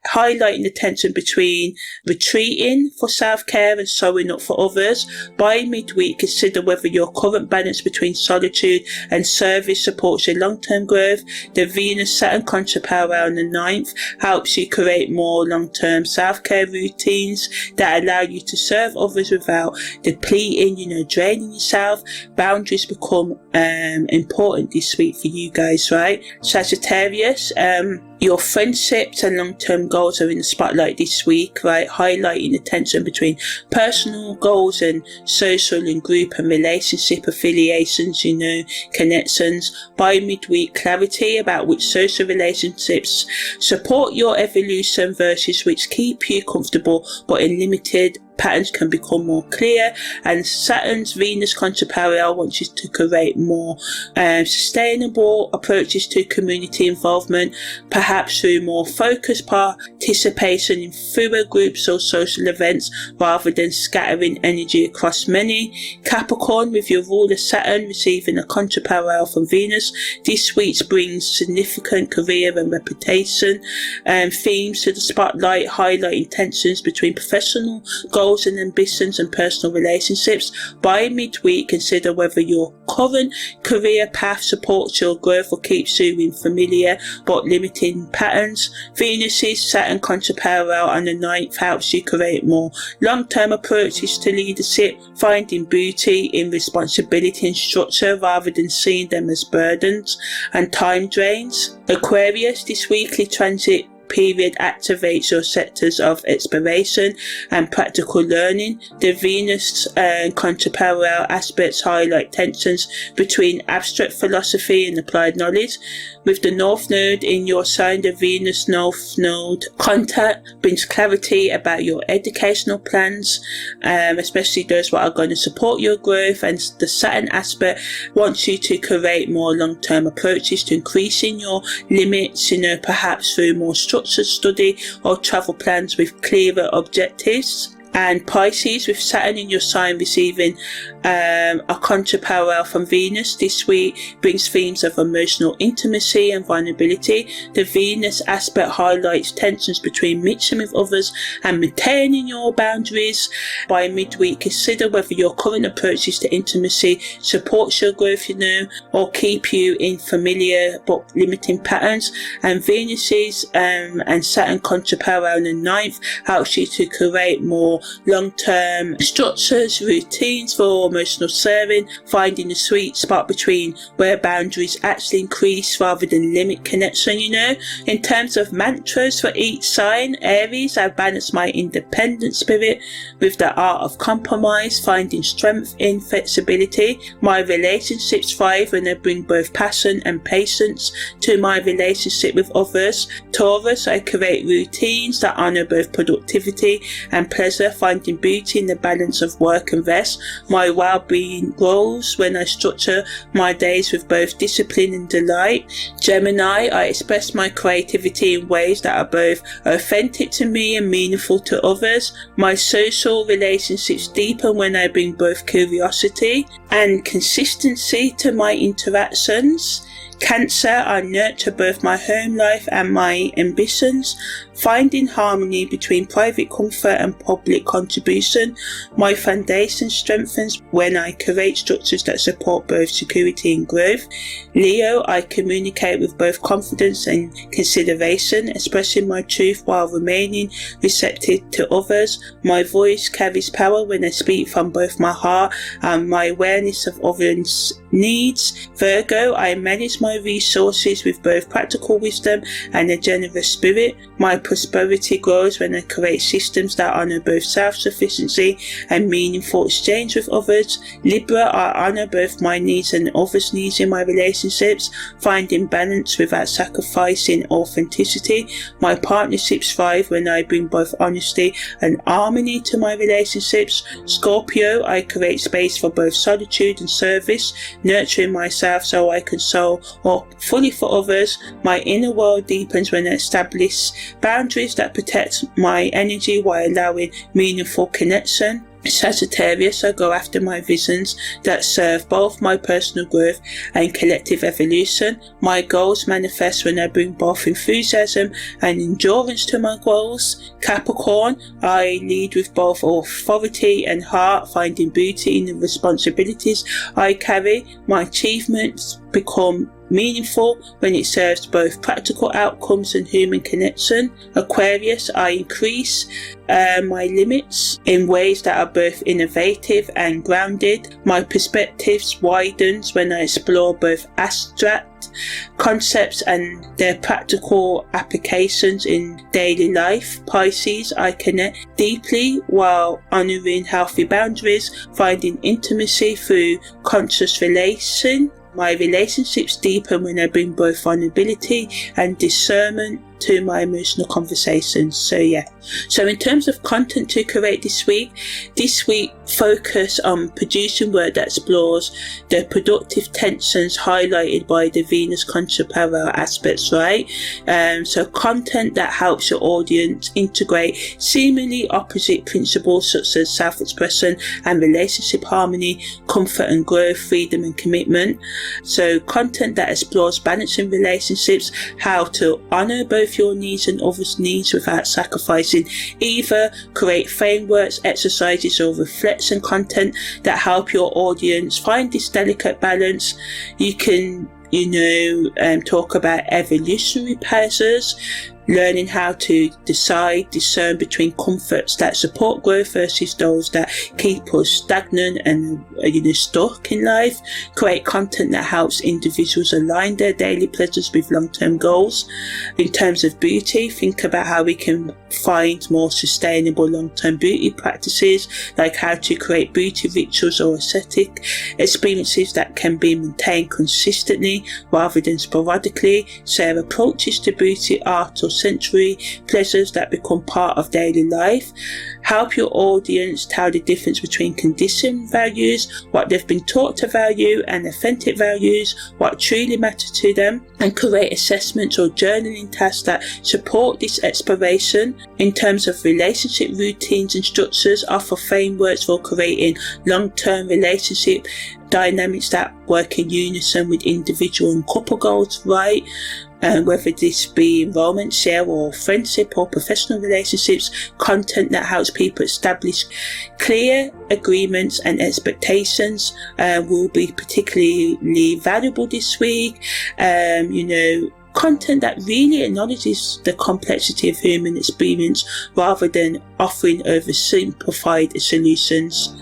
highlighting the tension between retreating for self-care and showing up for others. By midweek, consider whether your current balance between solitude and service supports your long-term growth. The Venus-Saturn contra-parallel on the 9th helps you create more long-term self-care routines that allow you to serve others without depleting, draining yourself. Boundaries become important this week for you guys, right? Sagittarius, your friendships and long-term goals are in the spotlight this week, right? Highlighting the tension between personal goals and social and group and relationship affiliations, connections. By midweek, clarity about which social relationships support your evolution versus which keep you comfortable but in limited patterns can become more clear. And Saturn's Venus contra-parallel wants you to create more sustainable approaches to community involvement, perhaps through more focused participation in fewer groups or social events rather than scattering energy across many. Capricorn, with your ruler Saturn receiving a contra-parallel from Venus, this week brings significant career and reputation themes to the spotlight, highlighting tensions between professional goals and ambitions and personal relationships. By midweek, consider whether your current career path supports your growth or keeps you in familiar but limiting patterns. Venus's Saturn contra-parallel on the 9th helps you create more long-term approaches to leadership, finding beauty in responsibility and structure rather than seeing them as burdens and time drains. Aquarius, this weekly transit period activates your sectors of exploration and practical learning. The Venus contraparallel aspects highlight tensions between abstract philosophy and applied knowledge. With the North Node in your sign, the Venus North Node contact brings clarity about your educational plans, especially those that are going to support your growth, and the Saturn aspect wants you to create more long-term approaches to increasing your limits, perhaps through more structured study or travel plans with clearer objectives. And Pisces, with Saturn in your sign receiving a contraparallel from Venus this week, brings themes of emotional intimacy and vulnerability. The Venus aspect highlights tensions between mixing with others and maintaining your boundaries. By midweek, consider whether your current approaches to intimacy supports your growth, or keep you in familiar but limiting patterns. And Venus's and Saturn contraparallel in the ninth helps you to create more long-term structures, routines for emotional serving, finding the sweet spot between where boundaries actually increase rather than limit connection. In terms of mantras for each sign, Aries, I balance my independent spirit with the art of compromise, finding strength in flexibility. My relationships thrive when I bring both passion and patience to my relationship with others. Taurus, I create routines that honor both productivity and pleasure, finding beauty in the balance of work and rest. My well-being grows when I structure my days with both discipline and delight. Gemini, I express my creativity in ways that are both authentic to me and meaningful to others. My social relationships deepen when I bring both curiosity and consistency to my interactions. Cancer, I nurture both my home life and my ambitions, finding harmony between private comfort and public contribution. My foundation strengthens when I create structures that support both security and growth. Leo, I communicate with both confidence and consideration, expressing my truth while remaining receptive to others. My voice carries power when I speak from both my heart and my awareness of others' needs. Virgo, I manage my resources with both practical wisdom and a generous spirit. My prosperity grows when I create systems that honor both self-sufficiency and meaningful exchange with others. Libra, I honor both my needs and others' needs in my relationships, finding balance without sacrificing authenticity. My partnerships thrive when I bring both honesty and harmony to my relationships. Scorpio, I create space for both solitude and service, nurturing myself so I can soul or fully for others. My inner world deepens when I establish boundaries that protect my energy while allowing meaningful connection. Sagittarius, I go after my visions that serve both my personal growth and collective evolution. My goals manifest when I bring both enthusiasm and endurance to my goals. Capricorn, I lead with both authority and heart, finding beauty in the responsibilities I carry. My achievements become meaningful when it serves both practical outcomes and human connection. Aquarius, I increase my limits in ways that are both innovative and grounded. My perspectives widens when I explore both abstract concepts and their practical applications in daily life. Pisces, I connect deeply while honouring healthy boundaries, finding intimacy through conscious relation. My relationships deepen when I bring both vulnerability and discernment to my emotional conversations. So in terms of content to create this week focus on producing work that explores the productive tensions highlighted by the Venus contraparallel aspects, right? So content that helps your audience integrate seemingly opposite principles such as self-expression and relationship harmony, comfort and growth, freedom and commitment. So content that explores balancing relationships, how to honour both your needs and others' needs without sacrificing either. Create frameworks, exercises or reflection content that help your audience find this delicate balance. You can talk about evolutionary pauses, learning how to discern between comforts that support growth versus those that keep us stagnant and stuck in life. Create content that helps individuals align their daily pleasures with long-term goals. In terms of beauty, think about how we can find more sustainable long-term beauty practices, like how to create beauty rituals or aesthetic experiences that can be maintained consistently rather than sporadically. Share approaches to beauty, art or sensory pleasures that become part of daily life. Help your audience tell the difference between conditioned values, what they've been taught to value, and authentic values, what truly matters to them, and create assessments or journaling tasks that support this exploration. In terms of relationship routines and structures, offer frameworks for creating long-term relationship dynamics that work in unison with individual and couple goals, right? Whether this be romance, share or friendship or professional relationships, content that helps people establish clear agreements and expectations will be particularly valuable this week. Content that really acknowledges the complexity of human experience rather than offering oversimplified solutions.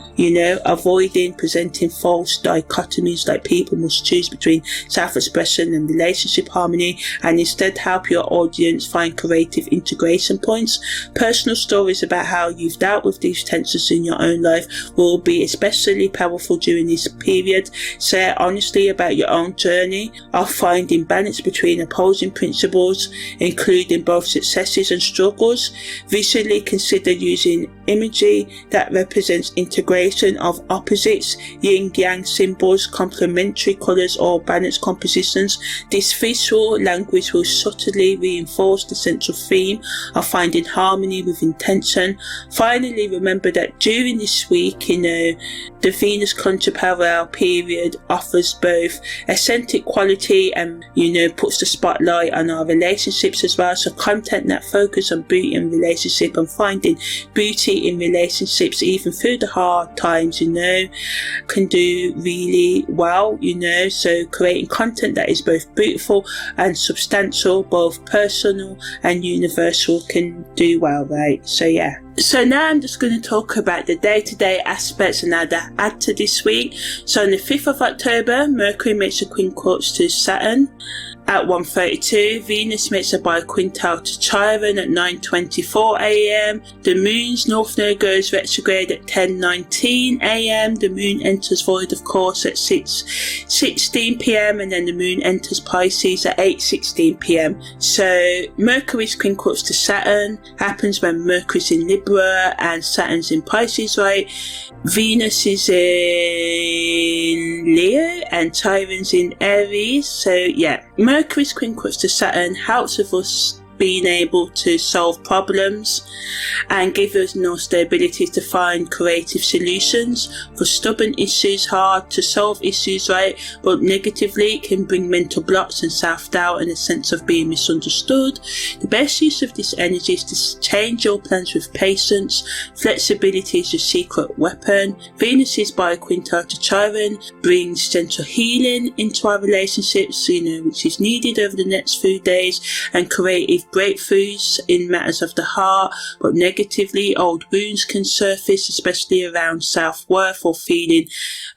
Avoiding presenting false dichotomies like people must choose between self-expression and relationship harmony, and instead help your audience find creative integration points. Personal stories about how you've dealt with these tensions in your own life will be especially powerful during this period. Share honestly about your own journey of finding balance between opposing principles, including both successes and struggles. Visually consider using imagery that represents integration of opposites, yin-yang symbols, complementary colours or balanced compositions. This visual language will subtly reinforce the central theme of finding harmony with intention. Finally, remember that during this week, the Venus contra-parallel period offers both eccentric quality and, puts the spotlight on our relationships as well. So content that focus on beauty in relationship and finding beauty in relationships even through the hard times, can do really well, so creating content that is both beautiful and substantial, both personal and universal, can do well, right? So now I'm just going to talk about the day-to-day aspects and how that add to this week. So on the 5th of October, Mercury makes a quincunx to Saturn at 1:32, Venus makes a biquintal to Chiron at 9:24 a.m. The Moon's North Node goes retrograde at 10:19 a.m. The Moon enters void, of course, at 6:16 p.m. and then the Moon enters Pisces at 8:16 p.m. So Mercury's quincunx to Saturn happens when Mercury's in Libra and Saturn's in Pisces, right? Venus is in Leo and Chiron's in Aries. So yeah, Mercury's quincunx to Saturn helps with us being able to solve problems and give us the ability to find creative solutions for stubborn issues, hard to solve issues, right? But negatively, it can bring mental blocks and self-doubt and a sense of being misunderstood. The best use of this energy is to change your plans with patience. Flexibility is your secret weapon. Venus's biquintal to Chiron brings gentle healing into our relationships, which is needed over the next few days, and creative breakthroughs in matters of the heart. But negatively, old wounds can surface, especially around self-worth or feeling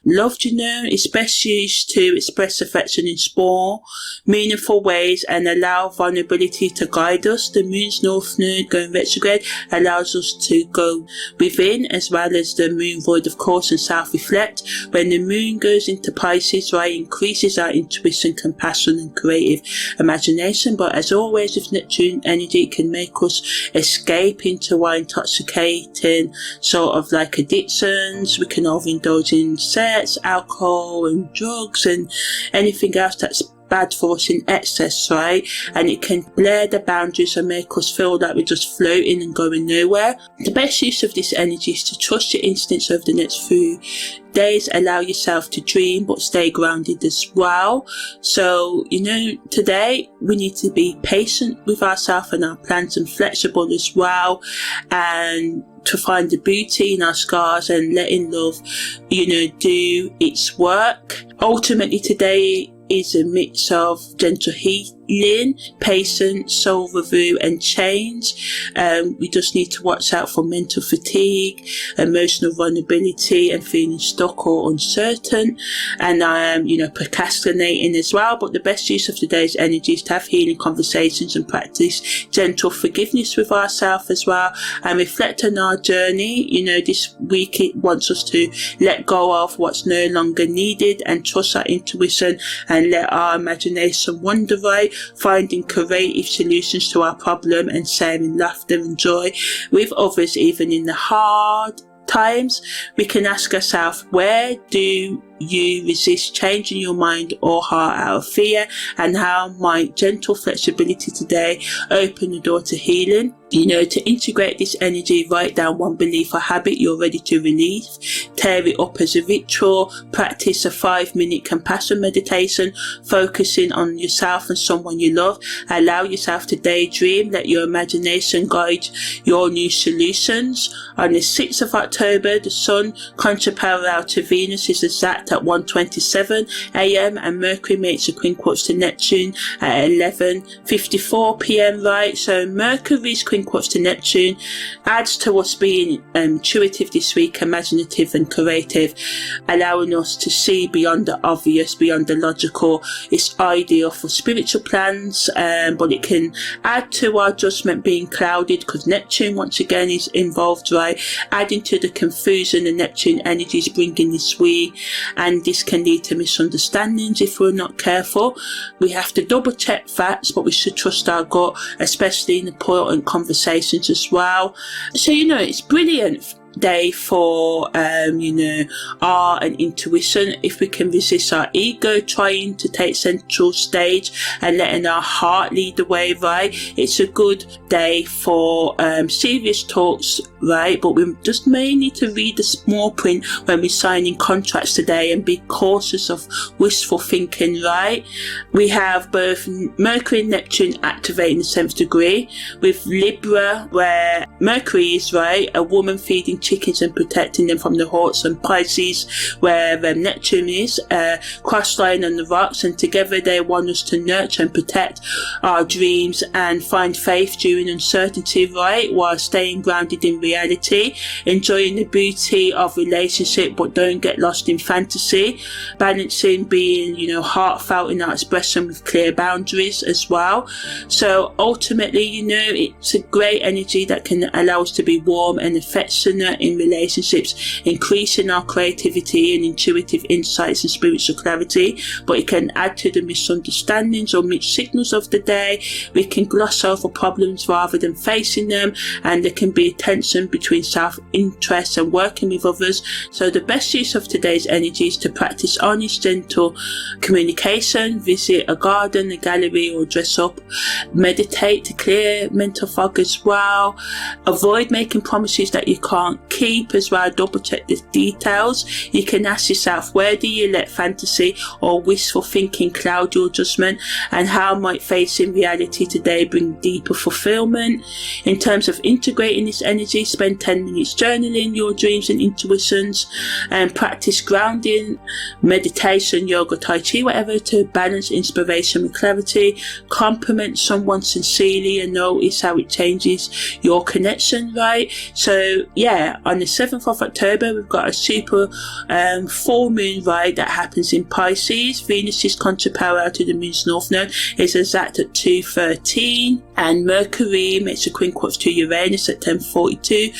loved. It's best used to express affection in small, meaningful ways and allow vulnerability to guide us. The Moon's North Node going retrograde allows us to go within, as well as the Moon void, of course, and self-reflect. When the Moon goes into Pisces, right, increases our intuition, compassion and creative imagination. But as always, with Neptune energy, it can make us escape into our intoxicating sort of like addictions. We can overindulge in sex, alcohol and drugs and anything else that's bad for us in excess, right? And it can blur the boundaries and make us feel like we're just floating and going nowhere. The best use of this energy is to trust your instincts over the next few days. Allow yourself to dream but stay grounded as well. So today we need to be patient with ourselves and our plans and flexible as well, and to find the beauty in our scars and letting love do its work. Ultimately today is a mix of gentle heat healing, patience, soul review and change. We just need to watch out for mental fatigue, emotional vulnerability and feeling stuck or uncertain, and procrastinating as well. But the best use of today's energy is to have healing conversations and practice gentle forgiveness with ourselves as well, and reflect on our journey. This week it wants us to let go of what's no longer needed and trust our intuition and let our imagination wander, right, finding creative solutions to our problem and sharing laughter and joy with others even in the hard times. We can ask ourselves, where do you resist changing your mind or heart out of fear, and how might gentle flexibility today open the door to healing? To integrate this energy, write down one belief or habit you're ready to release, tear it up as a ritual, practice a 5-minute compassion meditation, focusing on yourself and someone you love, allow yourself to daydream, let your imagination guide your new solutions. On the 6th of October, the Sun, contra to Venus, is exact at 1:27 a.m. and Mercury makes a quincunx to Neptune at 11:54 p.m. right, so Mercury's quincunx to Neptune adds to us being intuitive this week, imaginative and creative, allowing us to see beyond the obvious, beyond the logical. It's ideal for spiritual plans, but it can add to our judgment being clouded because Neptune once again is involved, right, adding to the confusion the Neptune energy is bringing this week, and this can lead to misunderstandings if we're not careful. We have to double check facts, but we should trust our gut, especially in important conversations as well. So it's brilliant day for art and intuition. If we can resist our ego trying to take central stage and letting our heart lead the way, right, it's a good day for serious talks, right, but we just may need to read the small print when we're signing contracts today and be cautious of wishful thinking, right. We have both Mercury and Neptune activating the 7th degree, with Libra where Mercury is, right, a woman feeding chickens and protecting them from the hawks, and Pisces where Neptune is cross line on the rocks, and together they want us to nurture and protect our dreams and find faith during uncertainty, right, while staying grounded in reality, enjoying the beauty of relationship but don't get lost in fantasy, balancing being heartfelt in our expression with clear boundaries as well. So ultimately it's a great energy that can allow us to be warm and affectionate in relationships, increasing our creativity and intuitive insights and spiritual clarity, but it can add to the misunderstandings or mixed signals of the day. We can gloss over problems rather than facing them, and there can be tension between self-interest and working with others. So the best use of today's energy is to practice honest, gentle communication, visit a garden, a gallery or dress up, meditate to clear mental fog as well, avoid making promises that you can't keep as well, double check the details. You can ask yourself, where do you let fantasy or wishful thinking cloud your judgment, and how might facing reality today bring deeper fulfillment? In terms of integrating this energy, spend 10 minutes journaling your dreams and intuitions, and practice grounding, meditation, yoga, tai chi, whatever, to balance inspiration with clarity. Compliment someone sincerely and notice how it changes your connection, right? So yeah, on the 7th of October we've got a super full moon, right, that happens in Pisces. Venus is contra to the moon's north node, is exact at 2:13, and Mercury makes a quincunx to Uranus at 10:42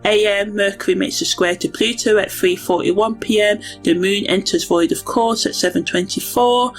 a.m. Mercury makes a square to Pluto at 3:41 p.m. The moon enters void of course at 7:24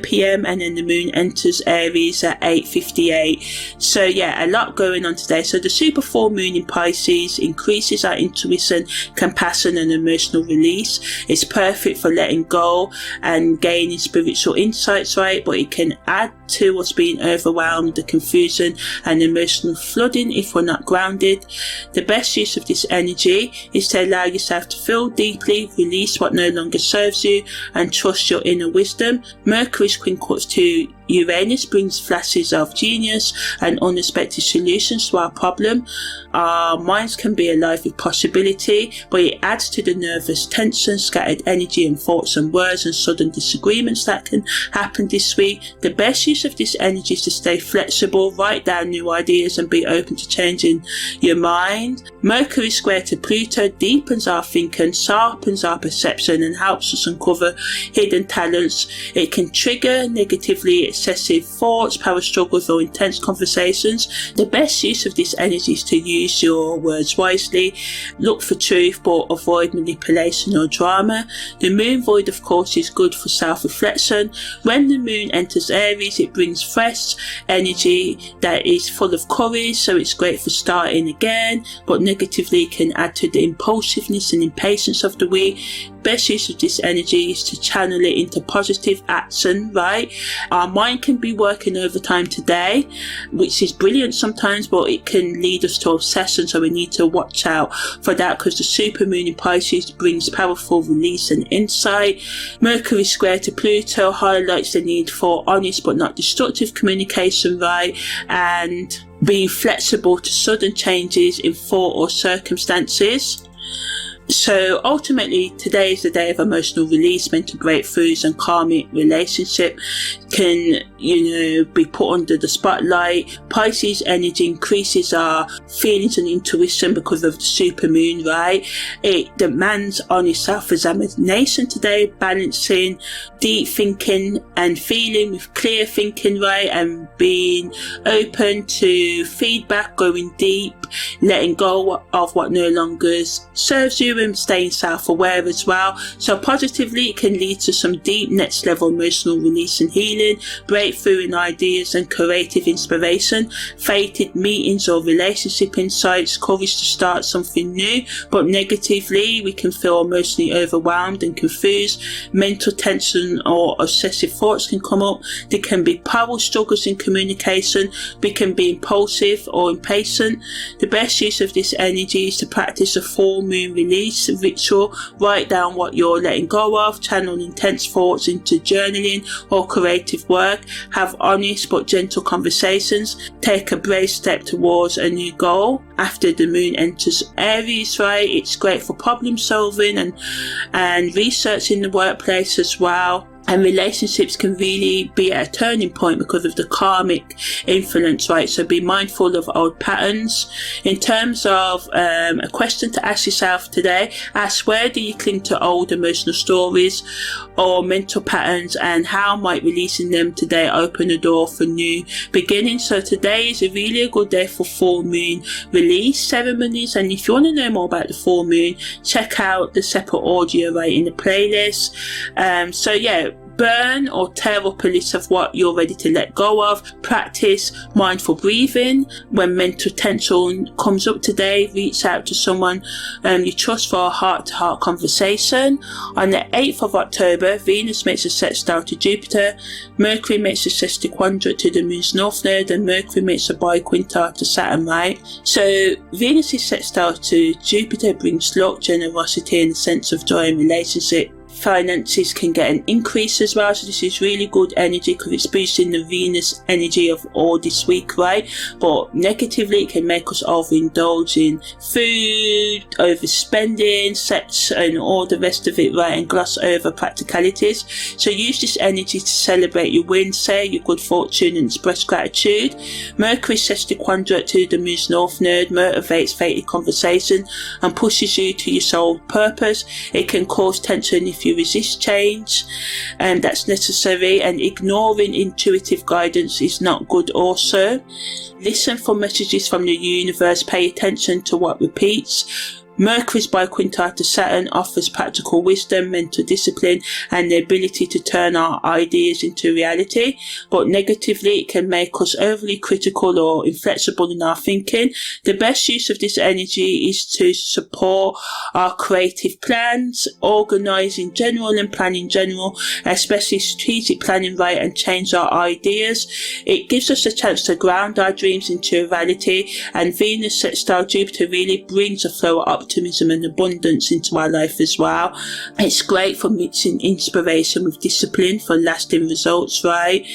p.m. and then the moon enters Aries at 8:58. So yeah, a lot going on today. So the super full moon in Pisces increases our intuition, compassion and emotional release. It's perfect for letting go and gaining spiritual insights, right, but it can add to us being overwhelmed, the confusion and emotional flooding if we're not grounded. The best use of this energy is to allow yourself to feel deeply, release what no longer serves you and trust your inner wisdom. Mercury's quincunx to Uranus brings flashes of genius and unexpected solutions to our problem. Our minds can be alive with possibility, but it adds to the nervous tension, scattered energy and thoughts and words and sudden disagreements that can happen this week. The best use of this energy is to stay flexible, write down new ideas and be open to changing your mind. Mercury square to Pluto deepens our thinking, sharpens our perception and helps us uncover hidden talents. It can trigger negatively excessive thoughts, power struggles or intense conversations. The best use of this energy is to use your words wisely, look for truth but avoid manipulation or drama. The moon void of course is good for self-reflection. When the moon enters Aries, it brings fresh energy that is full of courage, so it's great for starting again, but negatively can add to the impulsiveness and impatience of the week. Best use of this energy is to channel it into positive action, right? Our mind can be working overtime today, which is brilliant sometimes, but it can lead us to obsession, so we need to watch out for that because the supermoon in Pisces brings powerful release and insight. Mercury square to Pluto highlights the need for honest but not destructive communication, right? And being flexible to sudden changes in thought or circumstances. So ultimately, today is the day of emotional release, mental breakthroughs and karmic relationship can, be put under the spotlight. Pisces energy increases our feelings and intuition because of the supermoon, right? It demands honest self-examination today, balancing deep thinking and feeling with clear thinking, right? And being open to feedback, going deep, letting go of what no longer serves you and staying self-aware as well. So positively, it can lead to some deep next level emotional release and healing, breakthrough in ideas and creative inspiration, fated meetings or relationship insights, courage to start something new. But negatively, we can feel emotionally overwhelmed and confused. Mental tension or obsessive thoughts can come up. There can be power struggles in communication. We can be impulsive or impatient. The best use of this energy is to practice a full moon release ritual. Write down what you're letting go of, channel intense thoughts into journaling or creative work, have honest but gentle conversations, take a brave step towards a new goal. After the moon enters Aries, right, it's great for problem solving and research in the workplace as well. And relationships can really be at a turning point because of the karmic influence, right? So be mindful of old patterns. In terms of a question to ask yourself today, ask where do you cling to old emotional stories or mental patterns, and how might releasing them today open the door for new beginnings? So today is really a good day for full moon release ceremonies. And if you want to know more about the full moon, check out the separate audio right in the playlist. So yeah, burn or tear up a list of what you're ready to let go of. Practice mindful breathing. When mental tension comes up today, reach out to someone you trust for a heart-to-heart conversation. On the 8th of October, Venus makes a sextile to Jupiter, Mercury makes a sesquiquadrat to the moon's north node, and Mercury makes a biquintal to Saturn, right? So Venus's sextile to Jupiter brings luck, generosity and a sense of joy in relationship. Finances can get an increase as well, so this is really good energy because it's boosting the Venus energy of all this week, right? But negatively, it can make us overindulge in food, overspending, sex and all the rest of it, right, and gloss over practicalities. So use this energy to celebrate your wins, say your good fortune and express gratitude. Mercury sesquiquadrat to the moon's north node motivates fated conversation and pushes you to your soul purpose. It can cause tension if you resist change, and that's necessary, and ignoring intuitive guidance is not good also. Listen for messages from the universe, pay attention to what repeats. Mercury's biquintal to Saturn offers practical wisdom, mental discipline and the ability to turn our ideas into reality, but negatively it can make us overly critical or inflexible in our thinking. The best use of this energy is to support our creative plans, organise in general and plan in general, especially strategic planning, right, and change our ideas. It gives us a chance to ground our dreams into reality, and Venus sextile Jupiter really brings a flow of optimism and abundance into our life as well. It's great for mixing inspiration with discipline for lasting results, right?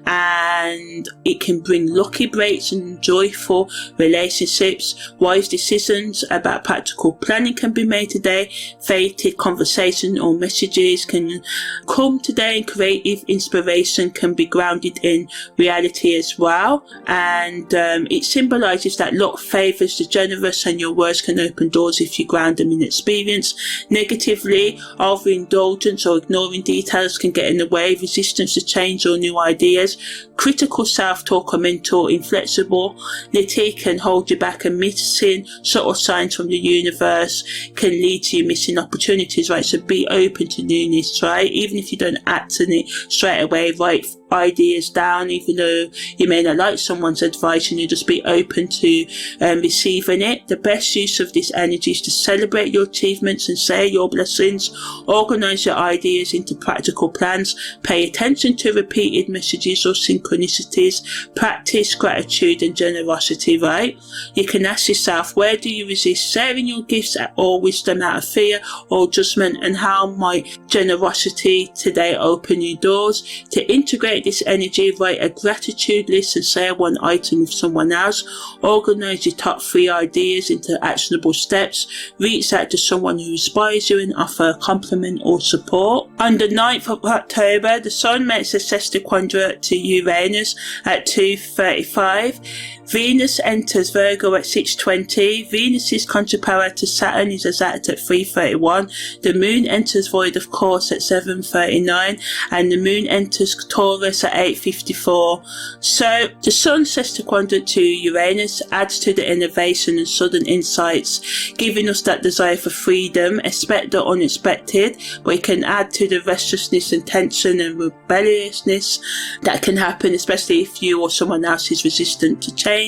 And it can bring lucky breaks and joyful relationships. Wise decisions about practical planning can be made today. Fated conversation or messages can come today, and creative inspiration can be grounded in reality as well. And it symbolises that luck favours the generous, and your words can open doors if you ground them in experience. Negatively, overindulgence or ignoring details can get in the way. Resistance to change or new ideas. Critical self-talk or mental inflexibility can hold you back, and missing subtle signs from the universe can lead to you missing opportunities, right? So be open to newness, right? Even if you don't act on it straight away, write ideas down, even though you may not like someone's advice, and you just be open to receiving it. The best use of this energy is to celebrate your achievements and share your blessings. Organise your ideas into practical plans. Pay attention to repeated messages or synchronicities. Practice gratitude and generosity, right? You can ask yourself, where do you resist sharing your gifts or wisdom out of fear or judgment, and how might generosity today open new doors? To integrate this energy, write a gratitude list and share one item with someone else. Organise your top 3 ideas into actionable steps. Reach out to someone who inspires you and offer a compliment or support. On the 9th of October, the Sun makes a sextiquadrat to Uranus at 2:35. Venus enters Virgo at 6:20. Venus's contrapower to Saturn is exact at 3:31. The Moon enters Void of Course at 7:39, and the Moon enters Taurus at 8:54. So the Sun sextiquadrat to Uranus adds to the innovation and sudden insights, giving us that desire for freedom. Expect the unexpected, but it can add to the restlessness and tension and rebelliousness that can happen, especially if you or someone else is resistant to change.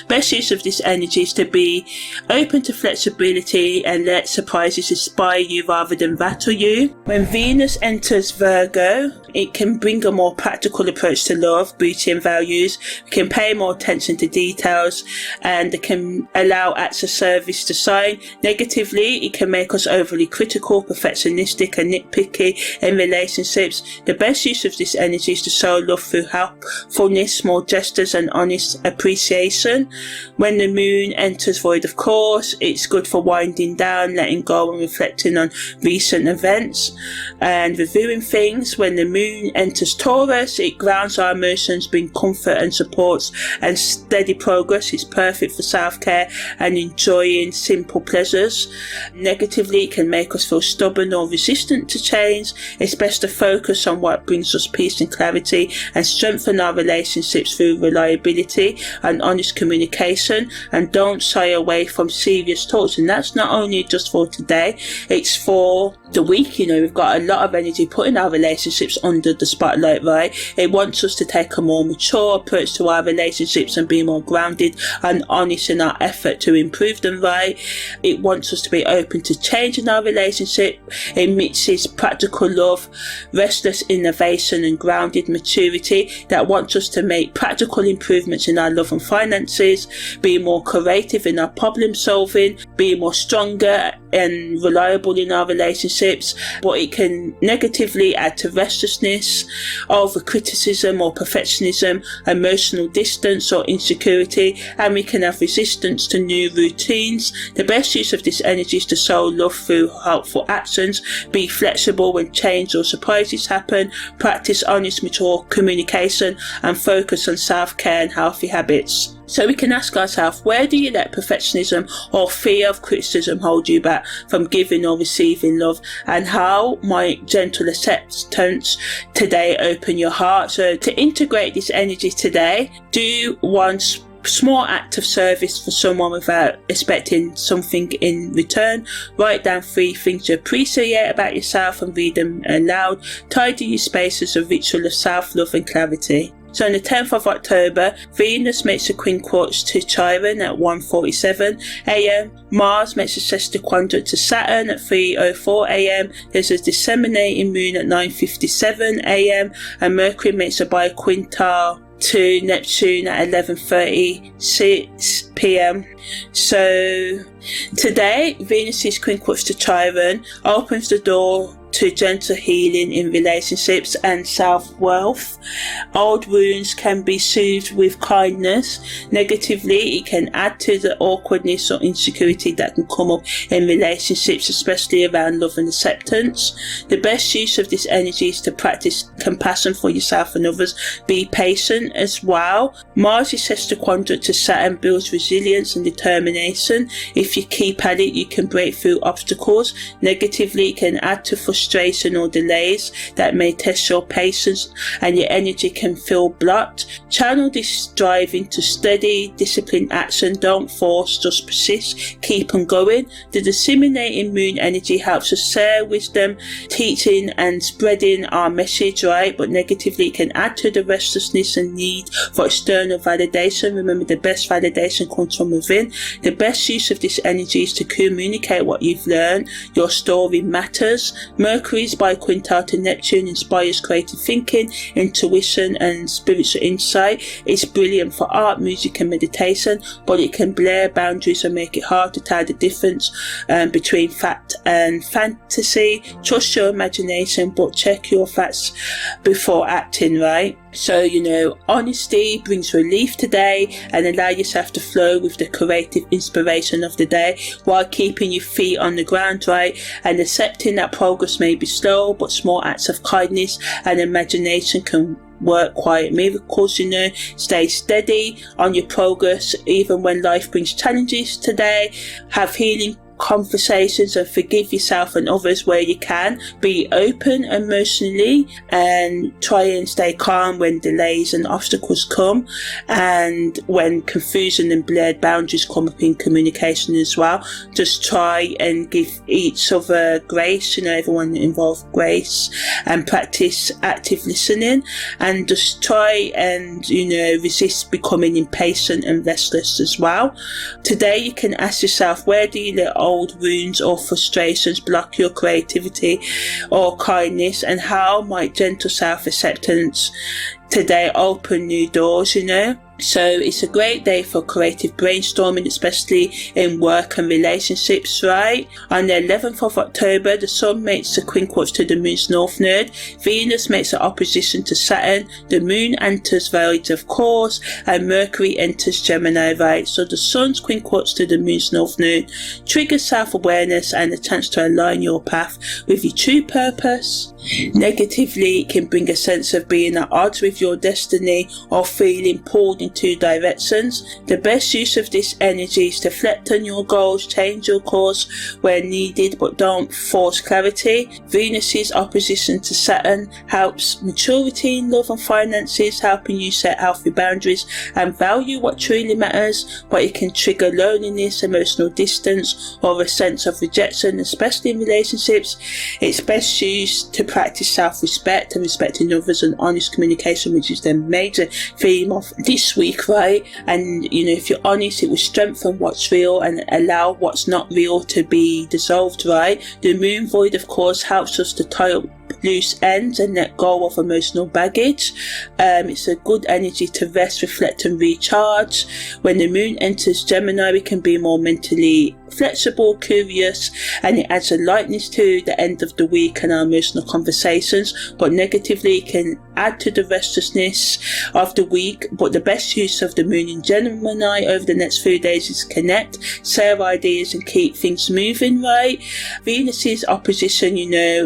Best use of this energy is to be open to flexibility and let surprises inspire you rather than rattle you. When Venus enters Virgo, it can bring a more practical approach to love, beauty and values. We can pay more attention to details, and it can allow acts of service to shine. Negatively, it can make us overly critical, perfectionistic and nitpicky in relationships. The best use of this energy is to show love through helpfulness, small gestures and honest appreciation. When the Moon enters Void of Course, it's good for winding down, letting go and reflecting on recent events and reviewing things. When the Moon enters Taurus, it grounds our emotions, brings comfort and supports and steady progress. It's perfect for self-care and enjoying simple pleasures. Negatively, it can make us feel stubborn or resistant to change. It's best to focus on what brings us peace and clarity and strengthen our relationships through reliability and honest communication, and don't shy away from serious talks. And that's not only just for today, it's for the week. You know, we've got a lot of energy putting our relationships under the spotlight, right? It wants us to take a more mature approach to our relationships and be more grounded and honest in our effort to improve them, right? It wants us to be open to change in our relationship. It mixes practical love, restless innovation and grounded maturity that wants us to make practical improvements in our love and finances, be more creative in our problem solving, be more stronger and reliable in our relationships. But it can negatively add to restlessness, over criticism or perfectionism, emotional distance or insecurity, and we can have resistance to new routines. The best use of this energy is to show love through helpful actions, be flexible when change or surprises happen, practice honest, mature communication, and focus on self-care and healthy habits. So we can ask ourselves, where do you let perfectionism or fear of criticism hold you back from giving or receiving love? And how might gentle acceptance today open your heart? So to integrate this energy today, do one small act of service for someone without expecting something in return. Write down 3 things you appreciate about yourself and read them aloud. Tidy your space as a ritual of self-love and clarity. So on the 10th of October, Venus makes a quinquage to Chiron at 1:47 a.m. Mars makes a sextiquadrat to Saturn at 3:04 a.m. There's a disseminating moon at 9:57 a.m. and Mercury makes a biquintal to Neptune at 11:36 p.m. So today, Venus's quincunx to Chiron opens the door to gentle healing in relationships and self-worth. Old wounds can be soothed with kindness. Negatively, it can add to the awkwardness or insecurity that can come up in relationships, especially around love and acceptance. The best use of this energy is to practice compassion for yourself and others. Be patient as well. Mars' sextile quadrant to Saturn builds resilience and determination. If you keep at it, you can break through obstacles. Negatively, it can add to frustration or delays that may test your patience, and your energy can feel blocked. Channel this drive into steady, disciplined action. Don't force, just persist. Keep on going. The disseminating moon energy helps us share wisdom, teaching and spreading our message, right? But negatively, it can add to the restlessness and need for external validation. Remember, the best validation comes from within. The best use of this energy is to communicate what you've learned. Your story matters. Mercury's biquintile to Neptune inspires creative thinking, intuition and spiritual insight. It's brilliant for art, music and meditation, but it can blur boundaries and make it hard to tell the difference between fact and fantasy. Trust your imagination, but check your facts before acting, right? So, honesty brings relief today, and allow yourself to flow with the creative inspiration of the day while keeping your feet on the ground, right? And accepting that progress may be slow, but small acts of kindness and imagination can work quiet miracles. Stay steady on your progress even when life brings challenges today. Have healing conversations and forgive yourself and others where you can. Be open emotionally and try and stay calm when delays and obstacles come, and when confusion and blurred boundaries come up in communication as well. Just try and give each other grace, everyone involved grace, and practice active listening, and just try and resist becoming impatient and restless as well. Today you can ask yourself, where do you let old wounds or frustrations block your creativity or kindness, and how might gentle self-acceptance today open new doors? So it's a great day for creative brainstorming, especially in work and relationships, right? On the 11th of October, the Sun makes a quincunx to the Moon's North Node. Venus makes an opposition to Saturn. The Moon enters Void, of course, and Mercury enters Gemini, right? So the Sun's quincunx to the Moon's North Node triggers self-awareness and a chance to align your path with your true purpose. Negatively, it can bring a sense of being at odds with your destiny or feeling pulled in two directions. The best use of this energy is to reflect on your goals, change your course where needed, but don't force clarity. Venus's opposition to Saturn helps maturity in love and finances, helping you set healthy boundaries and value what truly matters, but it can trigger loneliness, emotional distance, or a sense of rejection, especially in relationships. It's best used to practice self-respect and respecting others and honest communication, which is the major theme of this week, right? And if you're honest, it will strengthen what's real and allow what's not real to be dissolved, right? The moon void, of course, helps us to tie up loose ends and let go of emotional baggage. It's a good energy to rest, reflect and recharge. When the moon enters Gemini, we can be more mentally flexible, curious, and it adds a lightness to the end of the week and our emotional conversations, but negatively it can add to the restlessness of the week. But the best use of the moon in Gemini over the next few days is connect, share ideas and keep things moving, right? Venus's opposition,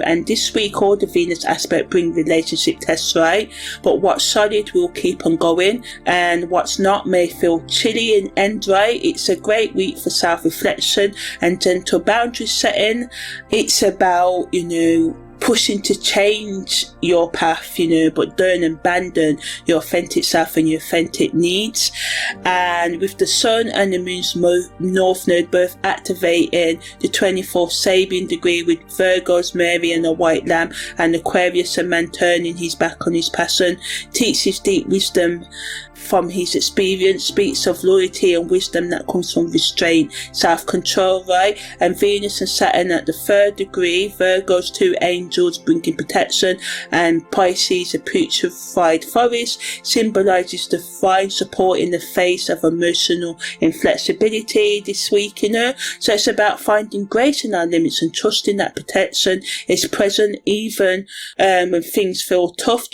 and this week all the Venus aspect bring relationship tests, right? But what's solid will keep on going, and what's not may feel chilly and end, right? It's a great week for self-reflection and gentle boundary setting. It's about, pushing to change your path, but don't abandon your authentic self and your authentic needs. And with the Sun and the Moon's North Node both activating the 24th Sabian degree, with Virgo's Mary and a white lamb, and Aquarius, a man turning his back on his passion, teaches deep wisdom from his experience, speaks of loyalty and wisdom that comes from restraint, self-control, right? And Venus and Saturn at the 3rd degree, Virgo's two angels angels bringing protection, and Pisces, a putrefied forest, symbolises divine support in the face of emotional inflexibility this week, So it's about finding grace in our limits and trusting that protection is present even when things feel tough,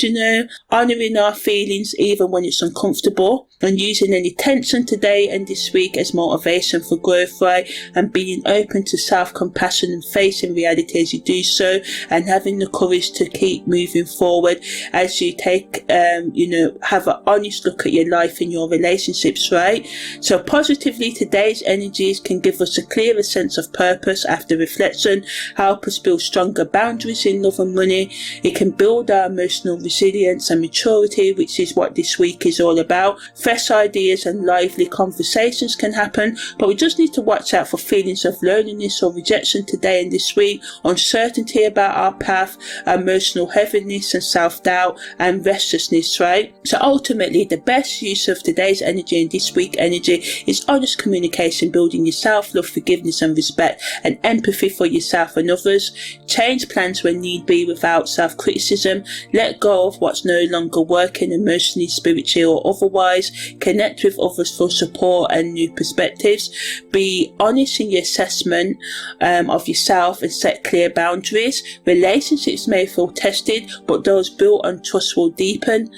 honouring our feelings even when it's uncomfortable, and using any tension today and this week as motivation for growth, right? And being open to self-compassion and facing reality as you do so, and having the courage to keep moving forward as you take, have an honest look at your life and your relationships, right? So positively, today's energies can give us a clearer sense of purpose after reflection, help us build stronger boundaries in love and money. It can build our emotional resilience and maturity, which is what this week is all about. Fresh ideas and lively conversations can happen, but we just need to watch out for feelings of loneliness or rejection today and this week, uncertainty about our path, emotional heaviness and self-doubt and restlessness, right? So ultimately, the best use of today's energy and this week energy is honest communication, building your self-love, forgiveness and respect, and empathy for yourself and others. Change plans when need be without self-criticism. Let go of what's no longer working emotionally, spiritually or otherwise. Connect with others for support and new perspectives. Be honest in your assessment of yourself and set clear boundaries. Relationships may feel tested, but those built on trust will deepen.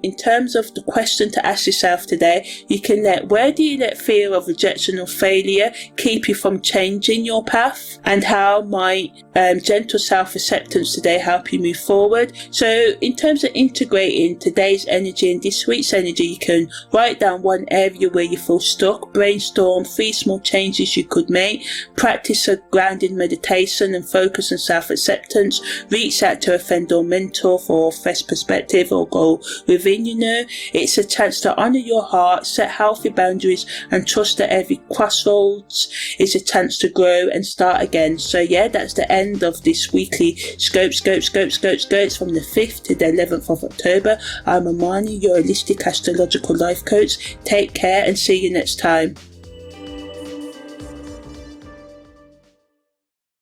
In terms of the question to ask yourself today, you can where do you let fear of rejection or failure keep you from changing your path? And how might gentle self-acceptance today help you move forward? So in terms of integrating today's energy and this week's energy, you can write down one area where you feel stuck, brainstorm 3 small changes you could make, practice a grounding meditation and focus on self-acceptance, reach out to a friend or mentor for a fresh perspective or go within, It's a chance to honour your heart, set healthy boundaries and trust that every crossroads is a chance to grow and start again. So yeah, that's the end of this weekly scopes from the 5th to the 11th of October. I'm Amani, your holistic astrological life coach. Take care and see you next time.